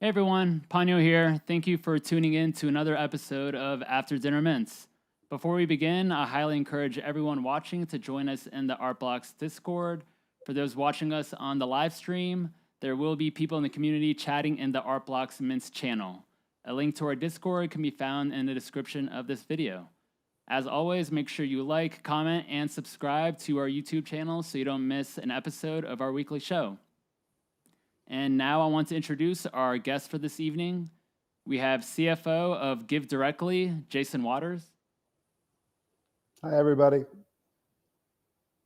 Hey everyone, Panyo here. Thank you for tuning in to another episode of After Dinner Mints. Before we begin, I highly encourage everyone watching to join us in the Art Blocks Discord. For those watching us on the live stream, there will be people in the community chatting in the Art Blocks Mints channel. A link to our Discord can be found in the description of this video. As always, make sure you like, comment, and subscribe to our YouTube channel so you don't miss an episode of our weekly show. And now I want to introduce our guest for this evening. We have CFO of GiveDirectly, Jason Waters. Hi, everybody.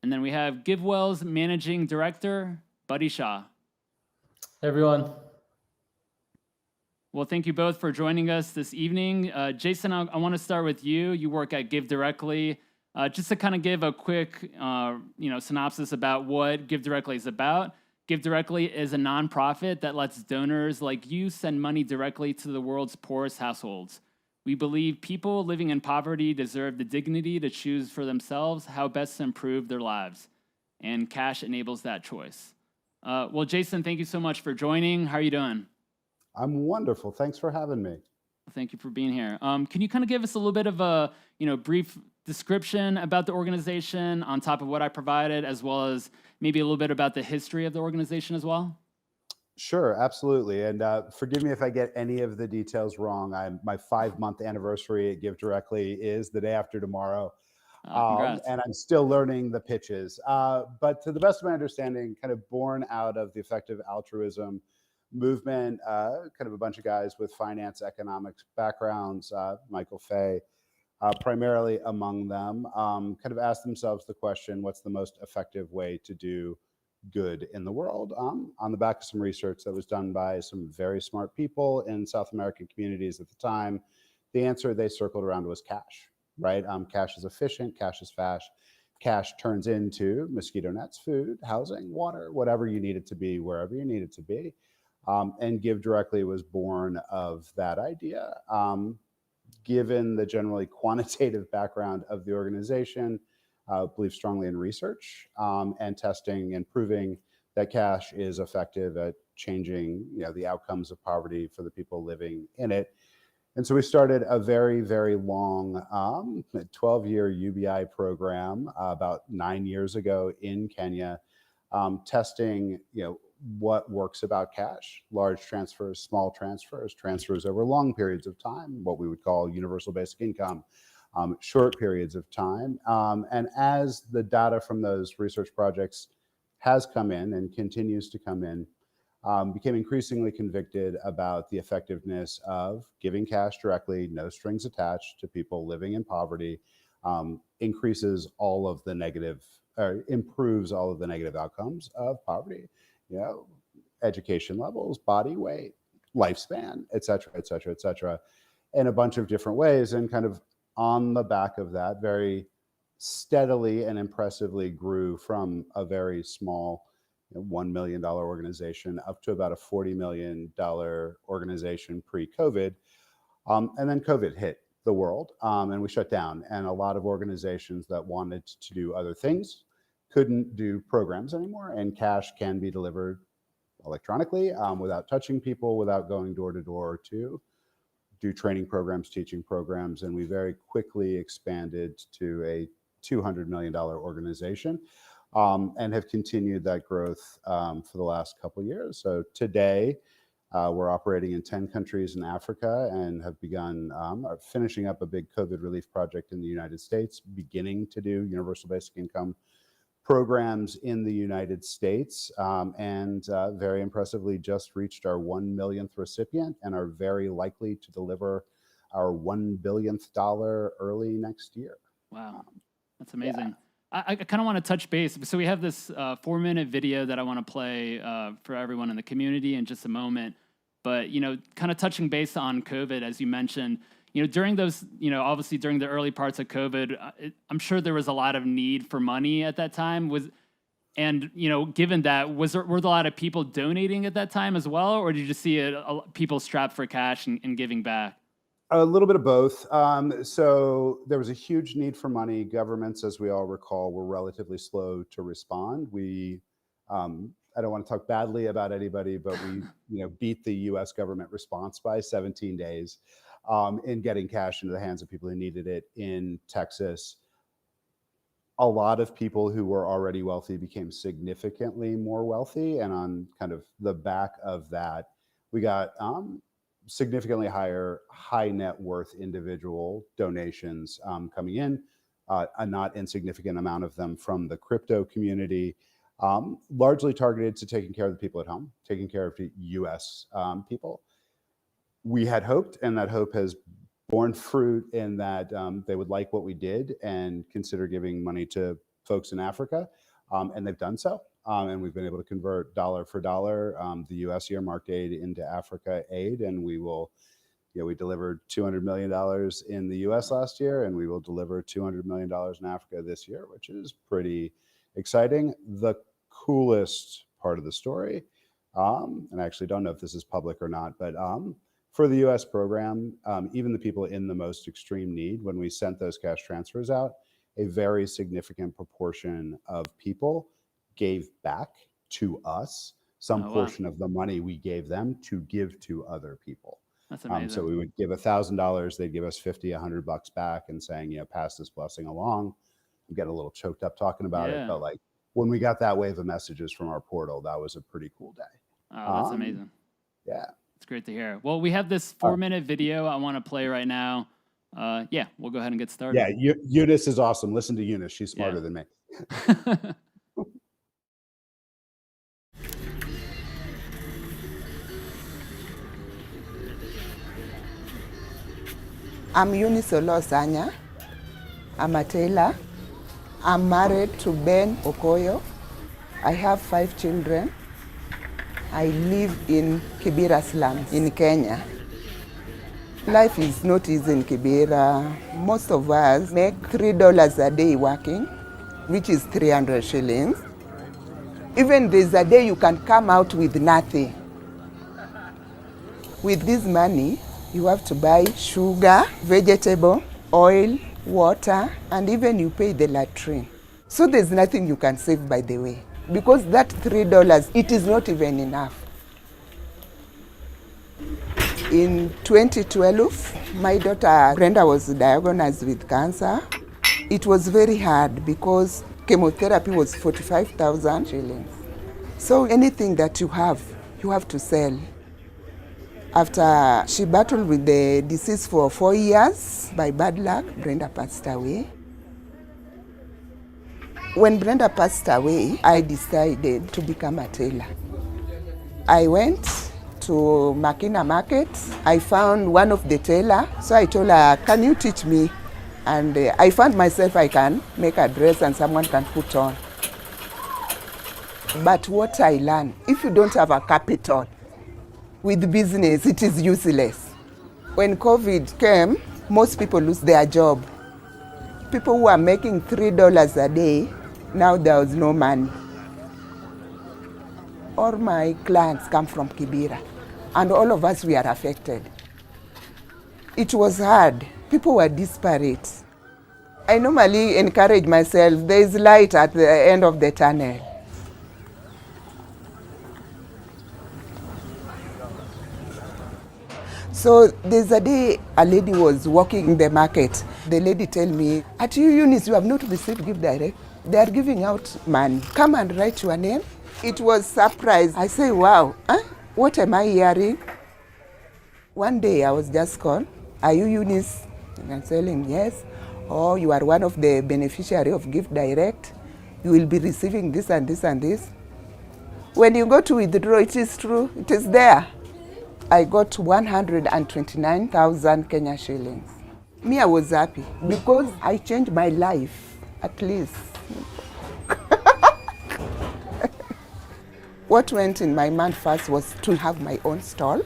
And then we have GiveWell's Managing Director, Buddy Shah. Hey, everyone. Well, thank you both for joining us this evening. Jason, I want to start with you. You work at GiveDirectly. Just to kind of give a quick synopsis about what GiveDirectly is about. GiveDirectly is a nonprofit that lets donors like you send money directly to the world's poorest households. We believe people living in poverty deserve the dignity to choose for themselves how best to improve their lives, and cash enables that choice. Well, Jason, thank you so much for joining. How are you doing? I'm wonderful. Thanks for having me. Thank you for being here. Can you kind of give us a little bit of a brief description about the organization on top of what I provided, as well as maybe a little bit about the history of the organization as well? Sure, absolutely. And forgive me if I get any of the details wrong. My 5-month anniversary at GiveDirectly is the day after tomorrow. Congrats. And I'm still learning the pitches. But to the best of my understanding, kind of born out of the effective altruism movement, kind of a bunch of guys with finance, economics backgrounds, Michael Fay, primarily among them, kind of asked themselves the question, what's the most effective way to do good in the world? On the back of some research that was done by some very smart people in South American communities at the time, the answer they circled around was cash, right? Cash is efficient, cash is fast, cash turns into mosquito nets, food, housing, water, whatever you need it to be, wherever you need it to be. And GiveDirectly was born of that idea. Given the generally quantitative background of the organization, believe strongly in research and testing and proving that cash is effective at changing the outcomes of poverty for the people living in it. And so we started a very, very long 12-year UBI program about 9 years ago in Kenya, testing what works about cash: large transfers, small transfers, transfers over long periods of time, what we would call universal basic income, short periods of time. And as the data from those research projects has come in and continues to come in, became increasingly convicted about the effectiveness of giving cash directly, no strings attached, to people living in poverty, increases all of the negative, or improves all of the negative outcomes of poverty. Education levels, body weight, lifespan, et cetera, et cetera, et cetera, in a bunch of different ways. And kind of on the back of that, very steadily and impressively grew from a very small $1 million organization up to about a $40 million organization pre-COVID. And then COVID hit the world and we shut down. And a lot of organizations that wanted to do other things couldn't do programs anymore, and cash can be delivered electronically without touching people, without going door to door to do training programs, teaching programs. And we very quickly expanded to a $200 million organization and have continued that growth for the last couple of years. So today, we're operating in 10 countries in Africa and have begun finishing up a big COVID relief project in the United States, beginning to do universal basic income programs in the United States, and very impressively just reached our 1 millionth recipient and are very likely to deliver our $1 billionth early next year. Wow, that's amazing. Yeah. I kind of want to touch base. So we have this 4-minute video that I want to play for everyone in the community in just a moment. But, kind of touching base on COVID, as you mentioned, during those, obviously during the early parts of COVID, I'm sure there was a lot of need for money at that time. Given that, were there a lot of people donating at that time as well? Or did you just see people strapped for cash and giving back? A little bit of both. So there was a huge need for money. Governments, as we all recall, were relatively slow to respond. We I don't want to talk badly about anybody, but we beat the U.S. government response by 17 days in getting cash into the hands of people who needed it in Texas. A lot of people who were already wealthy became significantly more wealthy, and on kind of the back of that, we got significantly higher high net worth individual donations coming in, a not insignificant amount of them from the crypto community, largely targeted to taking care of the people at home, taking care of the US people. We had hoped, and that hope has borne fruit in that they would like what we did and consider giving money to folks in Africa, and they've done so. And we've been able to convert dollar for dollar the U.S. earmarked aid into Africa aid, and we will, we delivered $200 million in the U.S. last year, and we will deliver $200 million in Africa this year, which is pretty exciting. The coolest part of the story, and I actually don't know if this is public or not, but for the U.S. program, even the people in the most extreme need, when we sent those cash transfers out, a very significant proportion of people gave back to us some portion of the money we gave them to give to other people. That's amazing. So we would give $1,000, they'd give us $50, $100 back and saying, pass this blessing along. I'm getting a little choked up talking about it, but like when we got that wave of messages from our portal, that was a pretty cool day. Oh, that's amazing. Yeah. It's great to hear. Well, we have this 4-minute video I want to play right now. We'll go ahead and get started. Yeah, Eunice is awesome. Listen to Eunice. She's smarter than me. I'm Eunice Olosanya. I'm a tailor. I'm married to Ben Okoyo. I have 5 children. I live in Kibera slums in Kenya. Life is not easy in Kibera. Most of us make $3 a day working, which is 300 shillings. Even there's a day you can come out with nothing. With this money, you have to buy sugar, vegetable, oil, water, and even you pay the latrine. So there's nothing you can save, by the way, because that $3, it is not even enough. In 2012, my daughter Brenda was diagnosed with cancer. It was very hard because chemotherapy was 45,000 shillings. So anything that you have to sell. After she battled with the disease for 4 years, by bad luck, Brenda passed away. When Brenda passed away, I decided to become a tailor. I went to Makina Market. I found one of the tailor, so I told her, can you teach me? And I found myself I can make a dress and someone can put on. But what I learned, if you don't have a capital, with business, it is useless. When COVID came, most people lose their job. People who are making $3 a day, now there was no money. All my clients come from Kibera, and all of us, we are affected. It was hard. People were desperate. I normally encourage myself, there is light at the end of the tunnel. So there's a day a lady was walking in the market. The lady told me, at you, Eunice, you have not received GiveDirect. They are giving out money. Come and write your name. It was surprise. I say, wow, what am I hearing? One day I was just called, are you Eunice? And I'm telling yes. Oh, you are one of the beneficiary of GiveDirect. You will be receiving this and this and this. When you go to withdraw, it is true, it is there. I got 129,000 Kenya shillings. Me, I was happy because I changed my life, at least. What went in my mind first was to have my own stall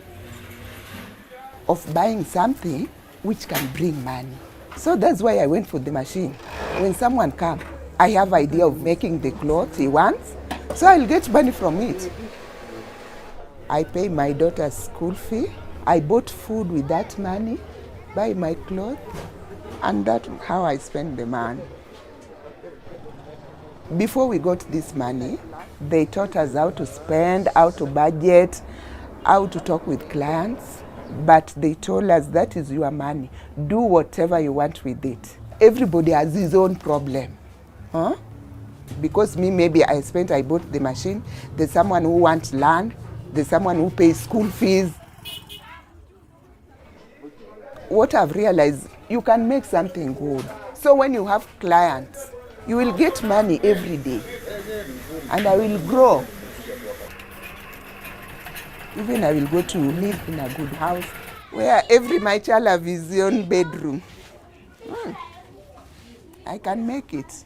of buying something which can bring money. So that's why I went for the machine. When someone comes, I have idea of making the clothes he wants, so I'll get money from it. I pay my daughter's school fee. I bought food with that money, buy my clothes, and that's how I spend the money. Before we got this money, They taught us how to spend, how to budget, how to talk with clients. But they told us that is your money. Do whatever you want with it. Everybody has his own problem. Huh? Because me, maybe I bought the machine. There's someone who wants land. There's someone who pays school fees. What I've realized, you can make something good. So when you have clients, you will get money every day. And I will grow. Even I will go to live in a good house where every my child have his own bedroom. I can make it.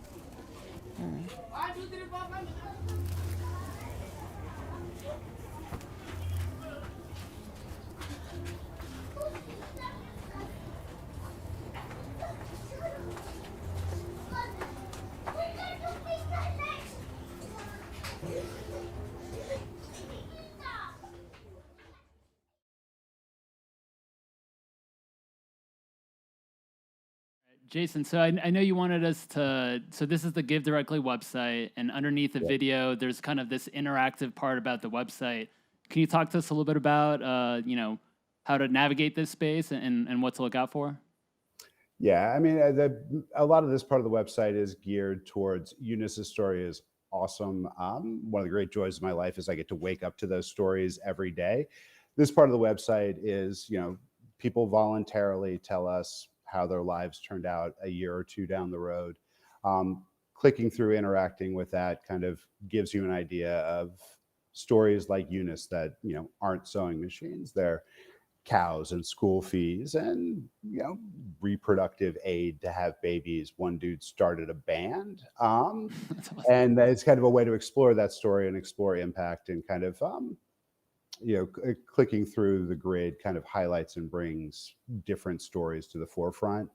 Jason, so I know you wanted us to, so this is the GiveDirectly website, and underneath the video, there's kind of this interactive part about the website. Can you talk to us a little bit about, you know, how to navigate this space and what to look out for? Yeah, I mean, a lot of this part of the website is geared towards Eunice's story is awesome. One of the great joys of my life is I get to wake up to those stories every day. This part of the website is, you know, people voluntarily tell us how their lives turned out a year or two down the road. Clicking through, interacting with that kind of gives you an idea of stories like Eunice that, you know, aren't sewing machines. They're cows and school fees and, you know, reproductive aid to have babies. One dude started a band, That's awesome. and it's kind of a way to explore that story and explore impact and kind of you know, clicking through the grid kind of highlights and brings different stories to the forefront.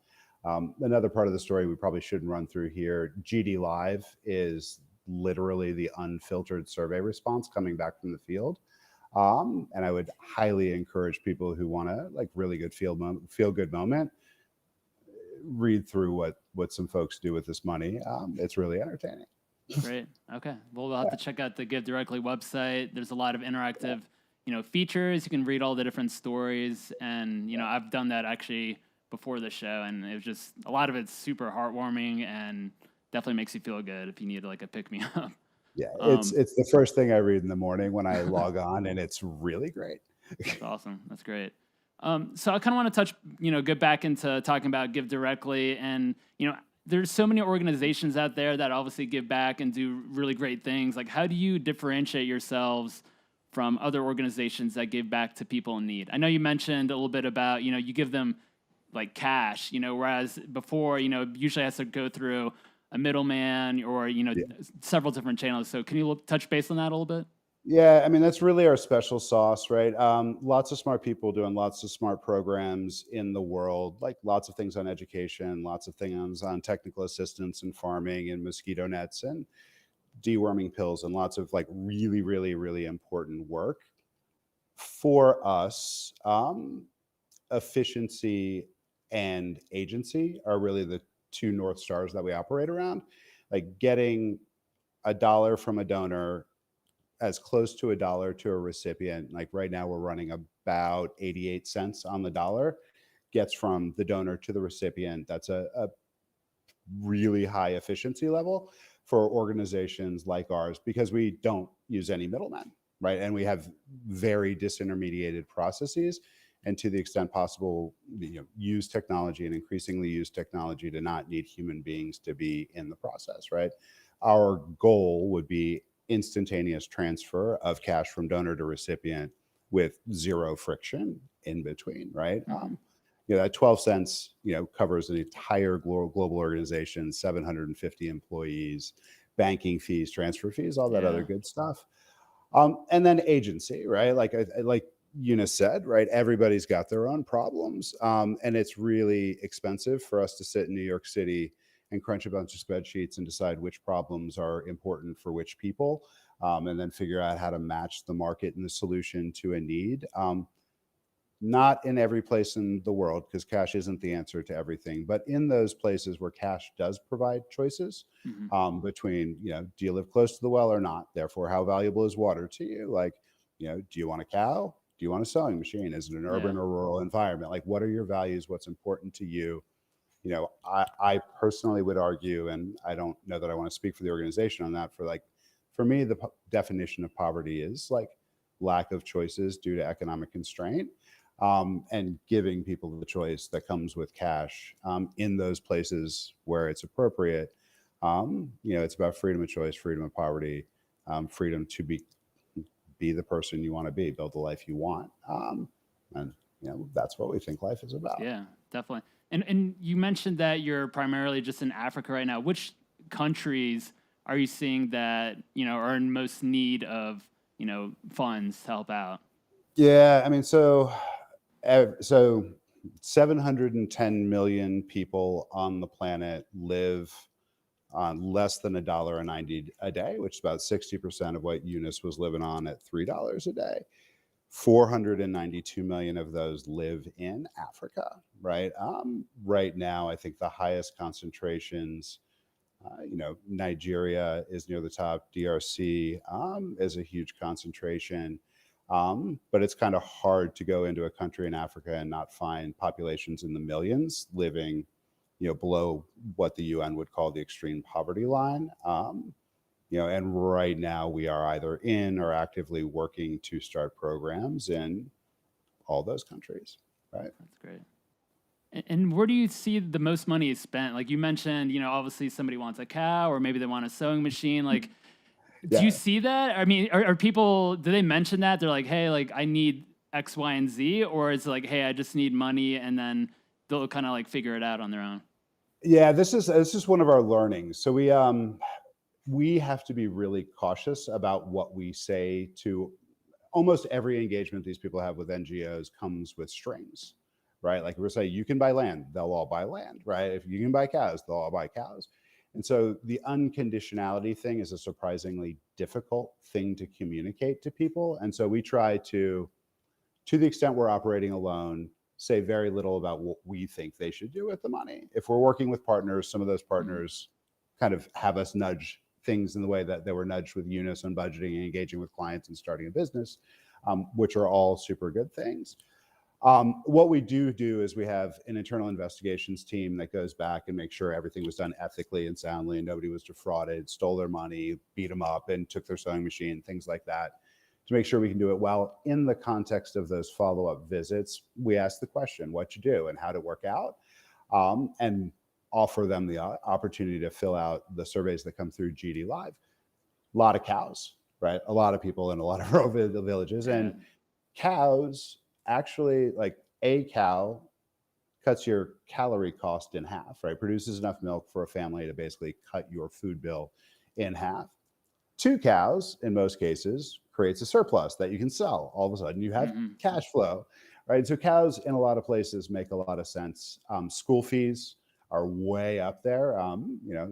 Another part of the story we probably shouldn't run through here, GD Live is literally the unfiltered survey response coming back from the field. And I would highly encourage people who want a like really good feel good moment, read through what some folks do with this money. It's really entertaining. Great. Okay. Well, we'll have to check out the GiveDirectly website. There's a lot of interactive, you know, features. You can read all the different stories, and you know, I've done that actually before the show, and it was just a lot of it's super heartwarming and definitely makes you feel good if you need like a pick me up. Yeah, it's the first thing I read in the morning when I log on, and it's really great. That's awesome. That's great. So I kind of want to touch, you know, get back into talking about GiveDirectly, and you know, there's so many organizations out there that obviously give back and do really great things. Like, how do you differentiate yourselves from other organizations that give back to people in need? I know you mentioned a little bit about, you know, you give them like cash, you know, whereas before, you know, usually has to go through a middleman or, you know, several different channels. So can you touch base on that a little bit? Yeah, I mean, that's really our special sauce, right? Lots of smart people doing lots of smart programs in the world, like lots of things on education, lots of things on technical assistance and farming and mosquito nets and deworming pills and lots of like really, really, really important work. For us, efficiency and agency are really the two North Stars that we operate around. Like getting a dollar from a donor as close to a dollar to a recipient. Like right now, we're running about 88 cents on the dollar, gets from the donor to the recipient. That's a really high efficiency level for organizations like ours because we don't use any middlemen, right? And we have very disintermediated processes. And to the extent possible, you know, use technology and increasingly use technology to not need human beings to be in the process, right? Our goal would be instantaneous transfer of cash from donor to recipient with zero friction in between, right? You know, that 12 cents, you know, covers an entire global organization, 750 employees, banking fees, transfer fees, all that other good stuff. And then agency, right? Like Eunice said, right? Everybody's got their own problems. And it's really expensive for us to sit in New York City and crunch a bunch of spreadsheets and decide which problems are important for which people, and then figure out how to match the market and the solution to a need. not in every place in the world, because cash isn't the answer to everything, but in those places where cash does provide choices between, do you live close to the well or not? Therefore, how valuable is water to you? Like, do you want a cow? Do you want a sewing machine? Is it an urban or rural environment? Like, what are your values? What's important to you? I personally would argue, and I don't know that I want to speak for the organization on that, for me, the definition of poverty is like lack of choices due to economic constraint, and giving people the choice that comes with cash in those places where it's appropriate. It's about freedom of choice, freedom of poverty, freedom to be the person you want to be, build the life you want. And that's what we think life is about. Yeah, definitely. And you mentioned that you're primarily just in Africa right now. Which countries are you seeing that, are in most need of, funds to help out? Yeah, I mean, so 710 million people on the planet live on less than $1.90 a day, which is about 60% of what Eunice was living on at $3 a day. 492 million of those live in Africa, right? Right now, I think the highest concentrations, Nigeria is near the top. DRC is a huge concentration. But it's kind of hard to go into a country in Africa and not find populations in the millions living, below what the UN would call the extreme poverty line. And right now we are either in or actively working to start programs in all those countries, right? That's great. And where do you see the most money is spent? Like you mentioned, obviously somebody wants a cow or maybe they want a sewing machine. Like, do you see that? I mean, are people, do they mention that? They're like, hey, like I need X, Y, and Z, or is it like, hey, I just need money, and then they'll kind of like figure it out on their own? Yeah, this is one of our learnings. So we have to be really cautious about what we say to almost every engagement these people have with NGOs comes with strings, right? Like we're saying, you can buy land, they'll all buy land, right? If you can buy cows, they'll all buy cows. And so the unconditionality thing is a surprisingly difficult thing to communicate to people. And so we try to the extent we're operating alone, say very little about what we think they should do with the money. If we're working with partners, some of those partners kind of have us nudge things in the way that they were nudged with Eunice on budgeting and engaging with clients and starting a business, which are all super good things. What we do is we have an internal investigations team that goes back and makes sure everything was done ethically and soundly and nobody was defrauded, stole their money, beat them up and took their sewing machine, things like that, to make sure we can do it well. In the context of those follow-up visits, we ask the question, what'd you do and how'd it work out? And offer them the opportunity to fill out the surveys that come through GD Live. A lot of cows, right? A lot of people in a lot of rural villages. And cows, actually, like a cow cuts your calorie cost in half, right? Produces enough milk for a family to basically cut your food bill in half. 2 cows, in most cases, creates a surplus that you can sell. All of a sudden, you have cash flow, right? So cows in a lot of places make a lot of sense. School fees are way up there.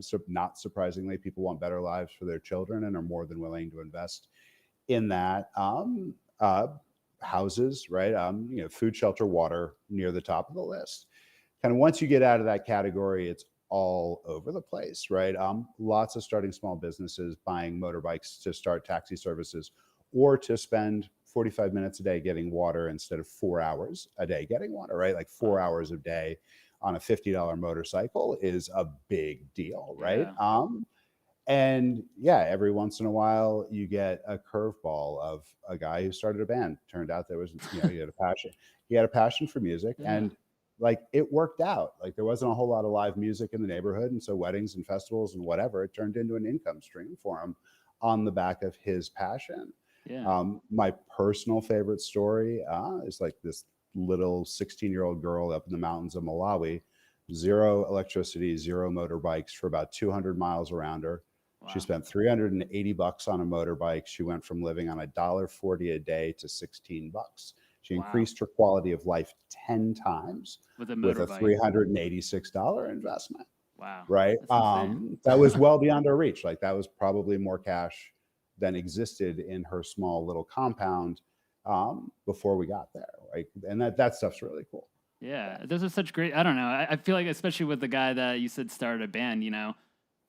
So not surprisingly, people want better lives for their children and are more than willing to invest in that. Houses, right? Food, shelter, water near the top of the list. Kind of once you get out of that category, it's all over the place, right? Lots of starting small businesses, buying motorbikes to start taxi services, or to spend 45 minutes a day getting water instead of 4 hours a day getting water, right? Like 4 hours a day on a $50 motorcycle is a big deal, right? Yeah. And every once in a while you get a curveball of a guy who started a band. Turned out there was, he had a passion. He had a passion for music, and like it worked out. Like there wasn't a whole lot of live music in the neighborhood, and so weddings and festivals and whatever, it turned into an income stream for him on the back of his passion. Yeah. My personal favorite story is like this little 16-year-old girl up in the mountains of Malawi, 0 electricity, 0 motorbikes for about 200 miles around her. Wow. She spent $380 on a motorbike. She went from living on $1.40 a day to $16. She increased her quality of life 10 times with a $386 investment. Wow. Right. That was well beyond her reach. Like that was probably more cash than existed in her small little compound before we got there. right? And that stuff's really cool. Yeah, those are such great. I don't know. I feel like, especially with the guy that you said started a band,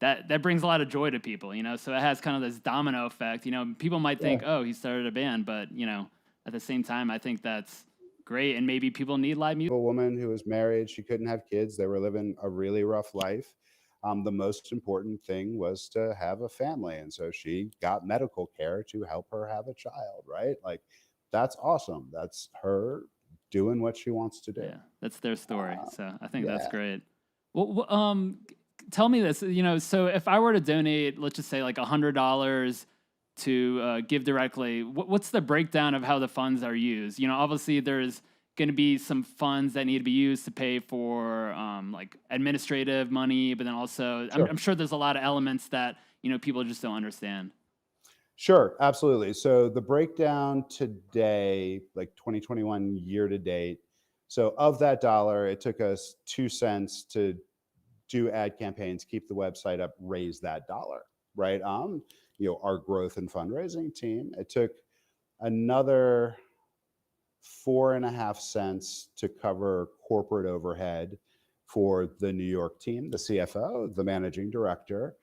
that brings a lot of joy to people, So it has kind of this domino effect. People might think, oh, he started a band, but at the same time, I think that's great. And maybe people need live music. A woman who was married, she couldn't have kids. They were living a really rough life. The most important thing was to have a family. And so she got medical care to help her have a child, right? Like, that's awesome. That's her doing what she wants to do. Yeah, that's their story. So I think yeah. that's great. Well, tell me this, so if I were to donate, let's just say like $100 to GiveDirectly, what's the breakdown of how the funds are used? Obviously there's going to be some funds that need to be used to pay for like administrative money, but then also Sure. I'm sure there's a lot of elements that people just don't understand. Sure, absolutely. So the breakdown today, like 2021 year to date, so of that dollar, it took us 2 cents to do ad campaigns, keep the website up, raise that dollar, right? Our growth and fundraising team, it took another 4.5 cents to cover corporate overhead for the New York team, the CFO, the managing director,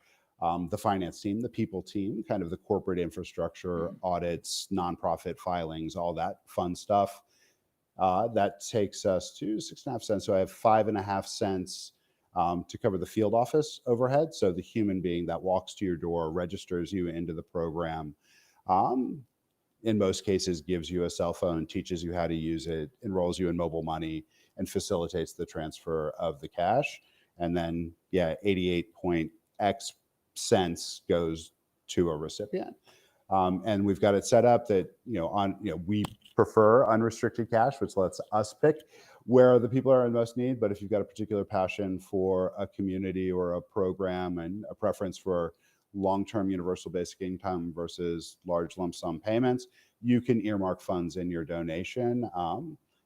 the finance team, the people team, kind of the corporate infrastructure, audits, nonprofit filings, all that fun stuff. That takes us to 6.5 cents. So I have 5.5 cents to cover the field office overhead. So the human being that walks to your door, registers you into the program, in most cases gives you a cell phone, teaches you how to use it, enrolls you in mobile money, and facilitates the transfer of the cash. And then, 88.x cents goes to a recipient. And we've got it set up that, we prefer unrestricted cash, which lets us pick where the people are in most need. But if you've got a particular passion for a community or a program and a preference for long-term universal basic income versus large lump sum payments, you can earmark funds in your donation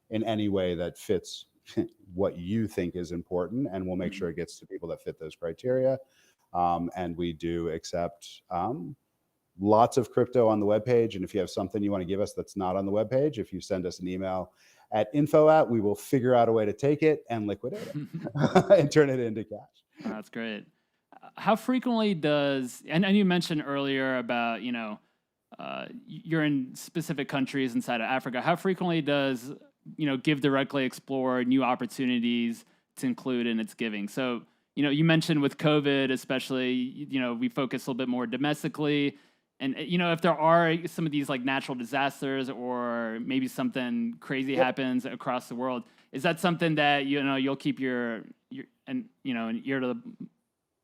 in any way that fits what you think is important, and we'll make sure it gets to people that fit those criteria. And we do accept lots of crypto on the webpage. And if you have something you want to give us that's not on the webpage, if you send us an email at info@, we will figure out a way to take it and liquidate it and turn it into cash. Oh, that's great. How frequently does, and you mentioned earlier about, you're in specific countries inside of Africa. How frequently does, GiveDirectly explore new opportunities to include in its giving? So, you mentioned with COVID, especially, we focus a little bit more domestically. And, if there are some of these like natural disasters or maybe something crazy happens across the world, is that something that, you'll keep your an ear to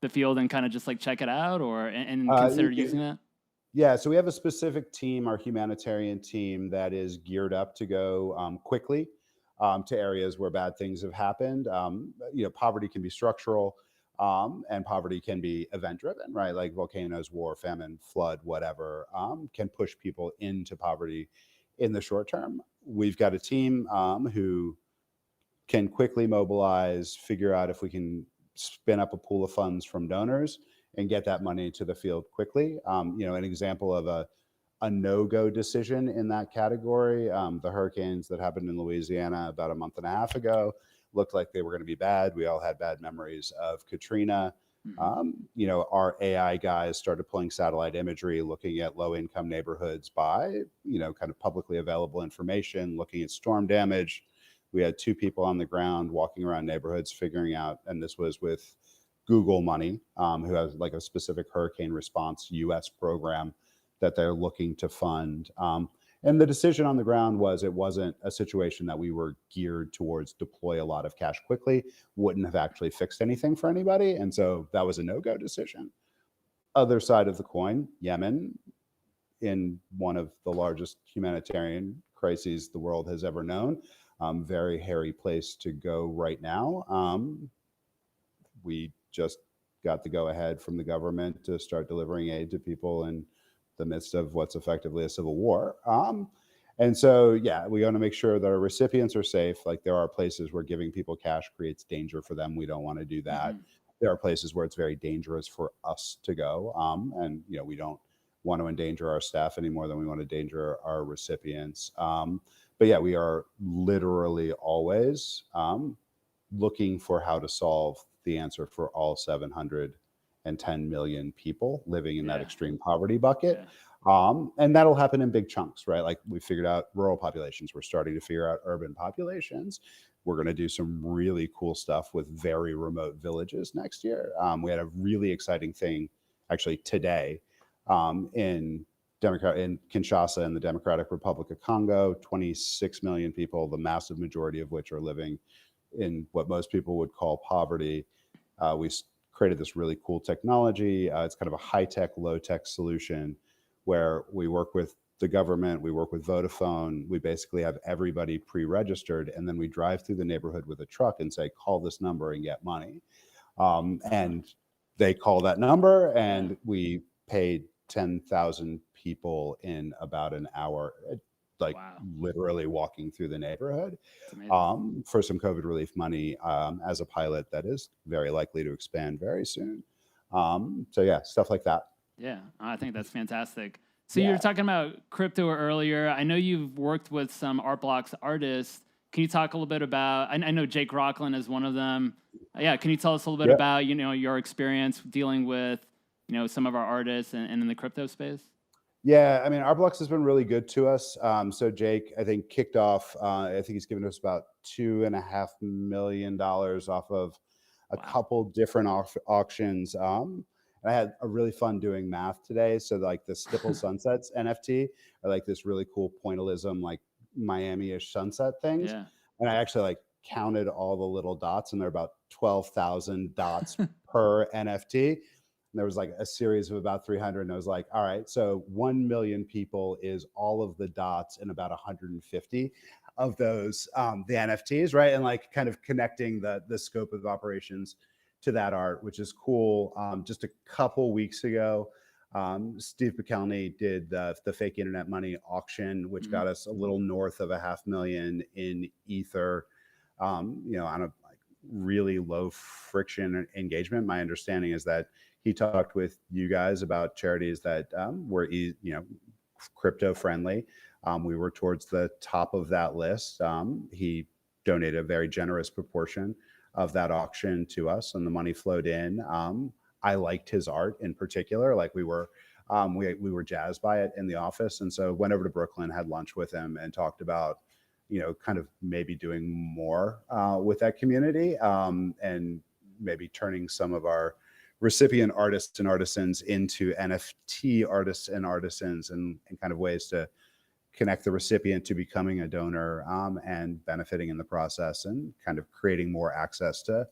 the field and kind of just like check it out and consider using that? Yeah, so we have a specific team, our humanitarian team, that is geared up to go quickly to areas where bad things have happened. Poverty can be structural, and poverty can be event-driven, right? Like volcanoes, war, famine, flood, whatever, can push people into poverty in the short term. We've got a team who can quickly mobilize, figure out if we can spin up a pool of funds from donors and get that money to the field quickly. An example of a no-go decision in that category, the hurricanes that happened in Louisiana about a month and a half ago looked like they were going to be bad. We all had bad memories of Katrina. Our AI guys started pulling satellite imagery, looking at low-income neighborhoods by, kind of publicly available information, looking at storm damage. We had 2 people on the ground walking around neighborhoods figuring out, and this was with Google money, who has like a specific hurricane response US program that they're looking to fund. And the decision on the ground was it wasn't a situation that we were geared towards deploy a lot of cash quickly, wouldn't have actually fixed anything for anybody. And so that was a no-go decision. Other side of the coin, Yemen, in one of the largest humanitarian crises the world has ever known, very hairy place to go right now. We just got the go-ahead from the government to start delivering aid to people in the midst of what's effectively a civil war. And so, we want to make sure that our recipients are safe. Like, there are places where giving people cash creates danger for them. We don't want to do that. There are places where it's very dangerous for us to go. And, we don't want to endanger our staff any more than we want to endanger our recipients. But yeah, we are literally always looking for how to solve the answer for all 710 million people living in that Yeah. extreme poverty bucket. Yeah. And that'll happen in big chunks, right? Like we figured out rural populations. We're starting to figure out urban populations. We're going to do some really cool stuff with very remote villages next year. We had a really exciting thing actually today in Kinshasa in the Democratic Republic of Congo. 26 million people, the massive majority of which are living in what most people would call poverty. We created this really cool technology. It's kind of a high-tech, low-tech solution where we work with the government, we work with Vodafone, we basically have everybody pre-registered, and then we drive through the neighborhood with a truck and say, call this number and get money. And they call that number, and we paid 10,000 people in about an hour, like literally walking through the neighborhood for some COVID relief money as a pilot that is very likely to expand very soon. So yeah, stuff like that. Yeah, I think that's fantastic. So you were talking about crypto earlier. I know you've worked with some Art Blocks artists. Can you talk a little bit about, I know Jake Rockland is one of them. Yeah, can you tell us a little bit about, your experience dealing with, some of our artists and in the crypto space? Yeah, I mean, Art Blocks has been really good to us. So Jake, I think, kicked off, I think he's given us about $2.5 million off of a couple different auctions. And I had a really fun doing math today. So like the Stipple Sunsets NFT are like this really cool pointillism, like Miami-ish sunset things. Yeah. And I actually like counted all the little dots, and there are about 12,000 dots per NFT. And there was like a series of about 300. And I was like, all right, so 1 million people is all of the dots in about 150 of those, the NFTs, right? And like kind of connecting the scope of operations to that art, which is cool. Just a couple weeks ago, Steve McKelney did the fake internet money auction, which got us a little north of $500,000 in Ether, on a really low friction engagement. My understanding is that he talked with you guys about charities that were, crypto friendly. We were towards the top of that list. He donated a very generous proportion of that auction to us, and the money flowed in. I liked his art in particular. Like we were jazzed by it in the office, and so went over to Brooklyn, had lunch with him, and talked about, kind of maybe doing more with that community, and maybe turning some of our recipient artists and artisans into NFT artists and artisans, and kind of ways to connect the recipient to becoming a donor and benefiting in the process, and kind of creating more access to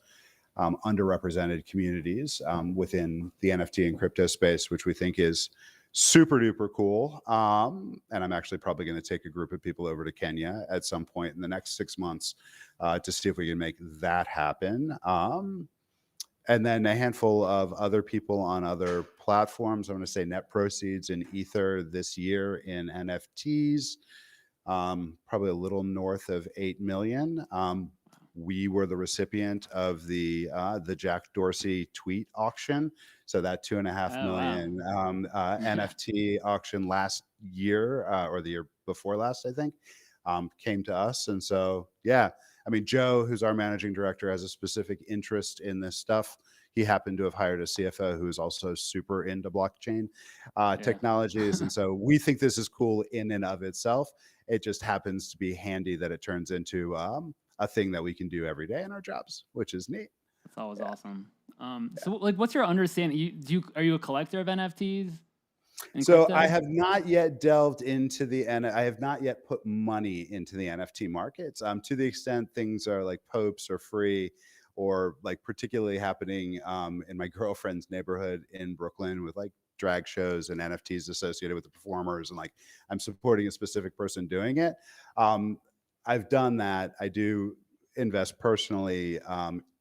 underrepresented communities within the NFT and crypto space, which we think is super duper cool. And I'm actually probably going to take a group of people over to Kenya at some point in the next 6 months to see if we can make that happen. And then a handful of other people on other platforms. I'm going to say net proceeds in Ether this year in NFTs, probably a little north of 8 million. We were the recipient of the Jack Dorsey tweet auction. So that 2.5 million NFT auction last year or the year before last, I think, came to us. And so, yeah, I mean, Joe, who's our managing director, has a specific interest in this stuff. He happened to have hired a CFO who is also super into blockchain technologies. And so we think this is cool in and of itself. It just happens to be handy that it turns into a thing that we can do every day in our jobs, which is neat. That's always awesome. So like, what's your understanding? Are you a collector of NFTs? So I have not yet delved into I have not yet put money into the NFT markets. To the extent things are like popes or free, or like particularly happening in my girlfriend's neighborhood in Brooklyn with like drag shows and NFTs associated with the performers, and like I'm supporting a specific person doing it. I've done that. I do invest personally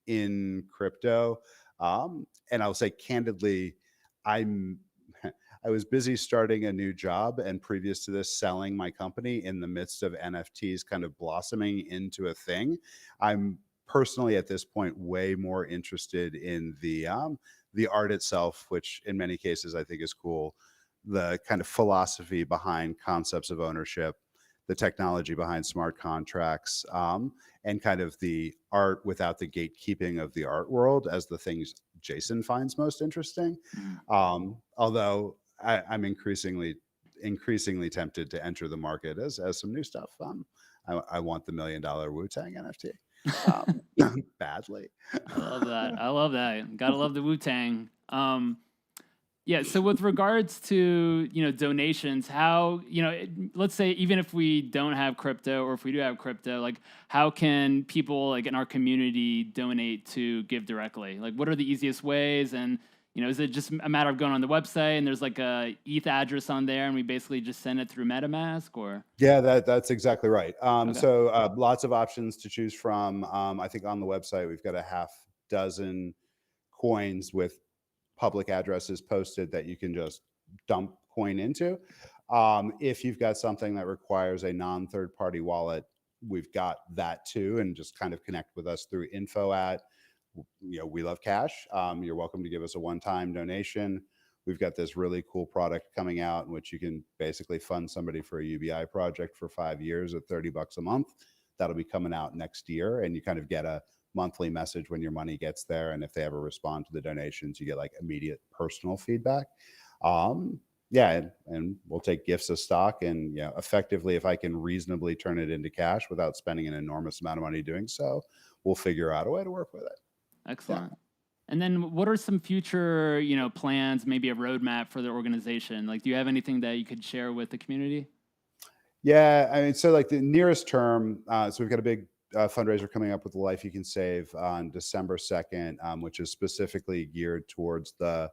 in crypto, and I'll say candidly, I was busy starting a new job, and previous to this, selling my company in the midst of NFTs kind of blossoming into a thing. I'm personally at this point way more interested in the art itself, which in many cases I think is cool. The kind of philosophy behind concepts of ownership, the technology behind smart contracts, and kind of the art without the gatekeeping of the art world as the things Jason finds most interesting. Although I'm increasingly tempted to enter the market as some new stuff. I want the $1 million Wu-Tang NFT badly. I love that. I love that. Gotta love the Wu-Tang. Yeah. So with regards to donations, how let's say even if we don't have crypto, or if we do have crypto, like how can people like in our community donate to Give Directly? Like what are the easiest ways? And is it just a matter of going on the website and there's like a ETH address on there, and we basically just send it through MetaMask, or? Yeah, that's exactly right. Okay. So lots of options to choose from. I think on the website we've got a half dozen coins with public addresses posted that you can just dump coin into. If you've got something that requires a non-third party wallet, we've got that too, and just kind of connect with us through info at We Love Cash. You're welcome to give us a one-time donation. We've got this really cool product coming out in which you can basically fund somebody for a UBI project for 5 years at $30 a month. That'll be coming out next year, and you kind of get a monthly message when your money gets there, and if they ever respond to the donations, you get like immediate personal feedback. Yeah, and we'll take gifts of stock, and effectively, if I can reasonably turn it into cash without spending an enormous amount of money doing so, we'll figure out a way to work with it. Excellent. Yeah. And then what are some future plans, maybe a roadmap for the organization? Like, do you have anything that you could share with the community? Yeah, I mean, so like the nearest term, so we've got a big fundraiser coming up with the Life You Can Save on December 2nd, which is specifically geared towards the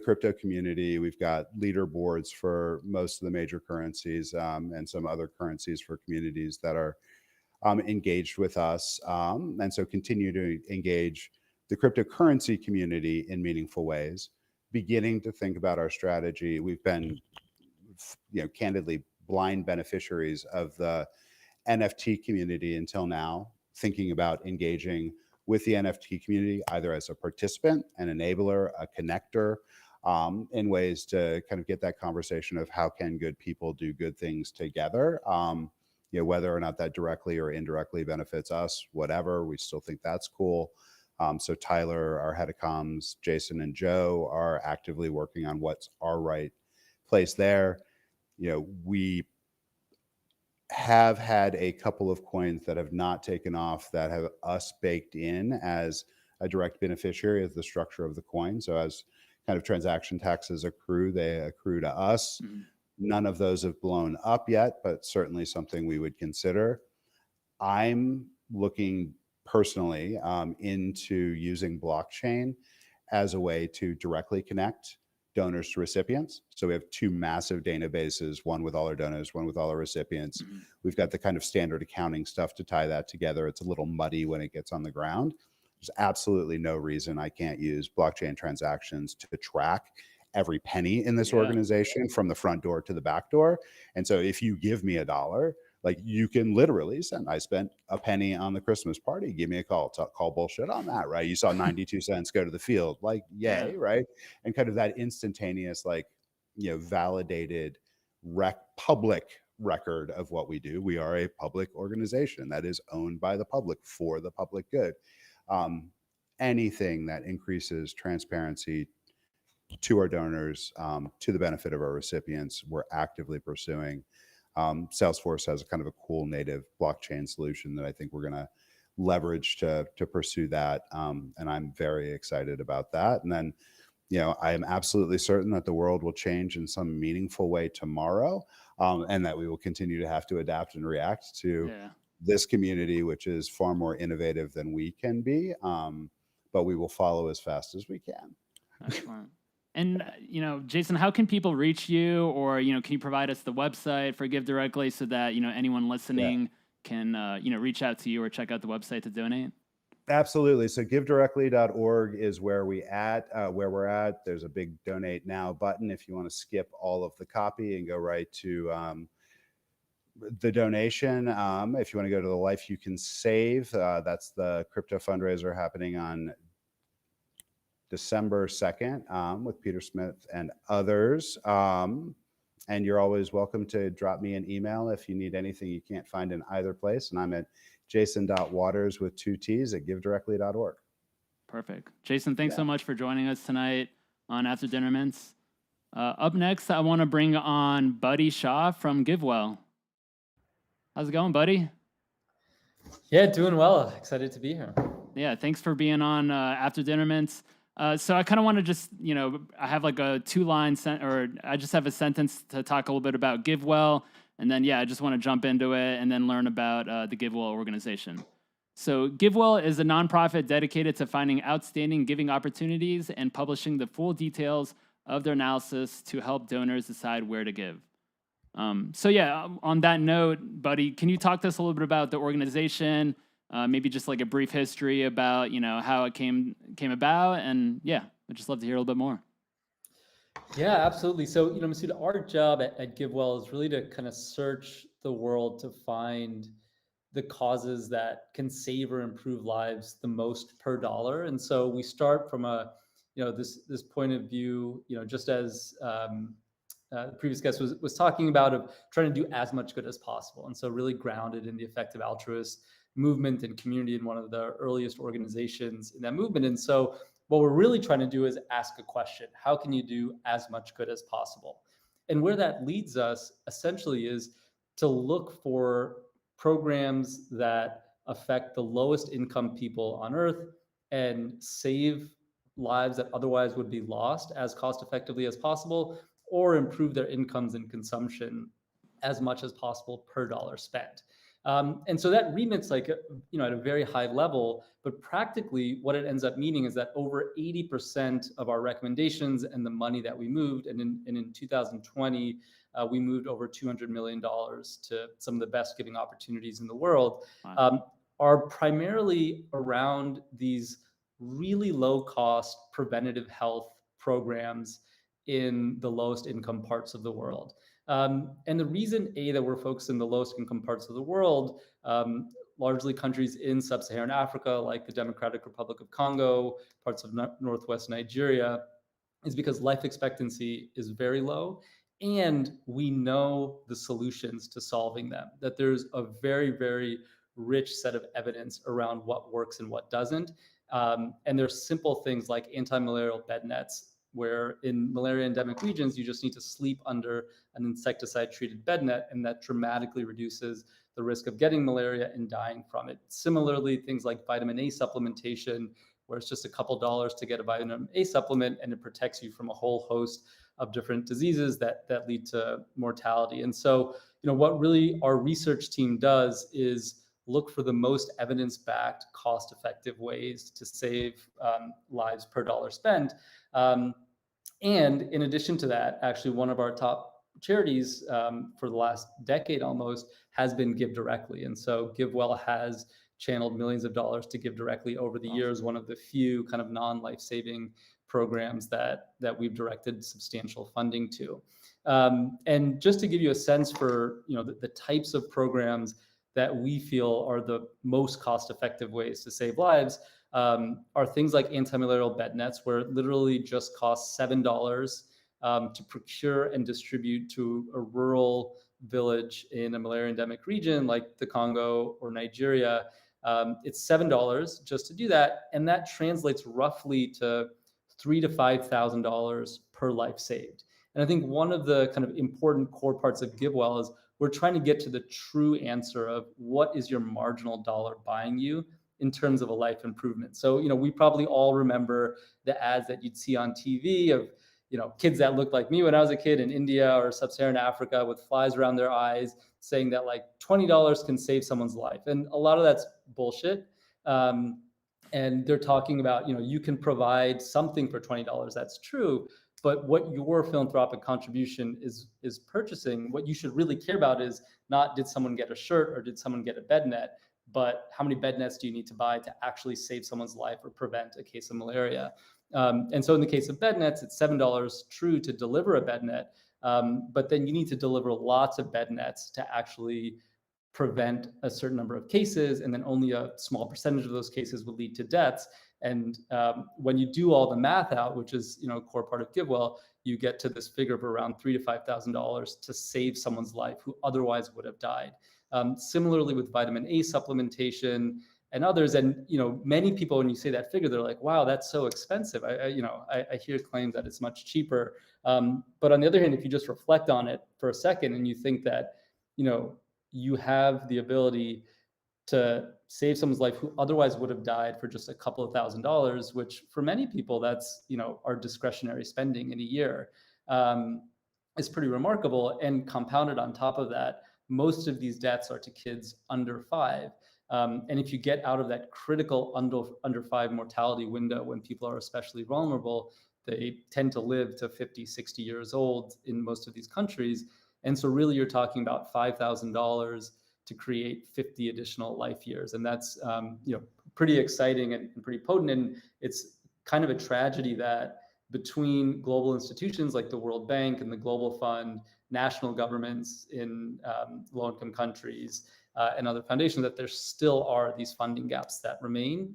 crypto community. We've got leaderboards for most of the major currencies, and some other currencies for communities that are engaged with us. And so continue to engage the cryptocurrency community in meaningful ways, beginning to think about our strategy. We've been, candidly blind beneficiaries of the NFT community until now, thinking about engaging with the NFT community either as a participant, an enabler, a connector, in ways to kind of get that conversation of how can good people do good things together. Whether or not that directly or indirectly benefits us, whatever, we still think that's cool. So Tyler, our head of comms, Jason and Joe are actively working on what's our right place there. We have had a couple of coins that have not taken off that have us baked in as a direct beneficiary of the structure of the coin. So as kind of transaction taxes accrue, they accrue to us. Mm-hmm. None of those have blown up yet, but certainly something we would consider. I'm looking personally into using blockchain as a way to directly connect donors to recipients. So we have two massive databases, one with all our donors, one with all our recipients. Mm-hmm. We've got the kind of standard accounting stuff to tie that together. It's a little muddy when it gets on the ground. There's absolutely no reason I can't use blockchain transactions to track every penny in this organization from the front door to the back door. And so if you give me $1, like you can literally send, I spent a penny on the Christmas party, give me a call, call bullshit on that, right? You saw 92 cents go to the field, like, yay, right? And kind of that instantaneous, like, validated public record of what we do. We are a public organization that is owned by the public for the public good. Anything that increases transparency to our donors, to the benefit of our recipients, we're actively pursuing. Salesforce has a kind of a cool native blockchain solution that I think we're going to leverage to pursue that. And I'm very excited about that. And then, I am absolutely certain that the world will change in some meaningful way tomorrow, and that we will continue to have to adapt and react to this community, which is far more innovative than we can be. But we will follow as fast as we can. Excellent. And, Jason, how can people reach you, or, can you provide us the website for Give Directly so that, anyone listening can, reach out to you or check out the website to donate? Absolutely. So GiveDirectly.org is where we're at. There's a big donate now button if you want to skip all of the copy and go right to the donation. If you want to go to the Life You Can Save, that's the crypto fundraiser happening on December 2nd with Peter Smith and others. And you're always welcome to drop me an email if you need anything you can't find in either place. And I'm at jason.waters with 2 T's at givedirectly.org. Perfect. Jason, thanks so much for joining us tonight on After Dinner Mints. Up next, I want to bring on Buddy Shah from GiveWell. How's it going, buddy? Yeah, doing well. Excited to be here. Yeah, thanks for being on After Dinner Mints. So I kind of want to just, I have like a 2-line I just have a sentence to talk a little bit about GiveWell. And then, I just want to jump into it and then learn about the GiveWell organization. So GiveWell is a nonprofit dedicated to finding outstanding giving opportunities and publishing the full details of their analysis to help donors decide where to give. On that note, Buddy, can you talk to us a little bit about the organization? Maybe just like a brief history about, how it came about. And I'd just love to hear a little bit more. Yeah, absolutely. So, Masood, our job at GiveWell is really to kind of search the world to find the causes that can save or improve lives the most per dollar. And so we start from this point of view, just as the previous guest was talking about, of trying to do as much good as possible. And so really grounded in the effective altruist movement and community, in one of the earliest organizations in that movement. And so what we're really trying to do is ask a question: how can you do as much good as possible? And where that leads us essentially is to look for programs that affect the lowest income people on earth and save lives that otherwise would be lost as cost effectively as possible, or improve their incomes and consumption as much as possible per dollar spent. And so that remit's like, at a very high level, but practically what it ends up meaning is that over 80% of our recommendations and the money that we moved, and in 2020, we moved over $200 million to some of the best giving opportunities in the world, are primarily around these really low cost preventative health programs in the lowest income parts of the world. And the reason, that we're focused in the lowest income parts of the world, largely countries in sub-Saharan Africa, like the Democratic Republic of Congo, parts of Northwest Nigeria, is because life expectancy is very low. And we know the solutions to solving them, that there's a very, very rich set of evidence around what works and what doesn't. And there's simple things like anti-malarial bed nets, where in malaria endemic regions, you just need to sleep under an insecticide-treated bed net, and that dramatically reduces the risk of getting malaria and dying from it. Similarly, things like vitamin A supplementation, where it's just a couple dollars to get a vitamin A supplement, and it protects you from a whole host of different diseases that lead to mortality. And so, what really our research team does is look for the most evidence-backed, cost-effective ways to save lives per dollar spent. And in addition to that, actually, one of our top charities for the last decade almost has been GiveDirectly. And so GiveWell has channeled millions of dollars to GiveDirectly over the years, one of the few kind of non-life-saving programs that we've directed substantial funding to. And just to give you a sense for the types of programs that we feel are the most cost-effective ways to save lives, are things like anti-malarial bed nets, where it literally just costs $7 to procure and distribute to a rural village in a malaria endemic region like the Congo or Nigeria. It's $7 just to do that, and that translates roughly to $3,000 to $5,000 per life saved. And I think one of the kind of important core parts of GiveWell is we're trying to get to the true answer of what is your marginal dollar buying you in terms of a life improvement. So, we probably all remember the ads that you'd see on TV of, kids that looked like me when I was a kid in India or sub-Saharan Africa with flies around their eyes, saying that like $20 can save someone's life. And a lot of that's bullshit. And they're talking about, you can provide something for $20. That's true. But what your philanthropic contribution is purchasing, what you should really care about is not did someone get a shirt or did someone get a bed net, but how many bed nets do you need to buy to actually save someone's life or prevent a case of malaria? And so in the case of bed nets, it's $7 true to deliver a bed net, but then you need to deliver lots of bed nets to actually prevent a certain number of cases, and then only a small percentage of those cases will lead to deaths. And when you do all the math out, which is a core part of GiveWell, you get to this figure of around $3,000 to $5,000 to save someone's life who otherwise would have died. Similarly with vitamin A supplementation and others, and many people, when you say that figure, they're like, "Wow, that's so expensive." I hear claims that it's much cheaper, but on the other hand, if you just reflect on it for a second and you think that you have the ability to save someone's life who otherwise would have died for just a couple of $1,000s, which for many people, that's our discretionary spending in a year, is pretty remarkable. And compounded on top of that, most of these deaths are to kids under 5. And if you get out of that critical under 5 mortality window, when people are especially vulnerable, they tend to live to 50, 60 years old in most of these countries. And so really you're talking about $5,000 to create 50 additional life years. And that's pretty exciting and pretty potent. And it's kind of a tragedy that between global institutions like the World Bank and the Global Fund, national governments in low-income countries, and other foundations, that there still are these funding gaps that remain.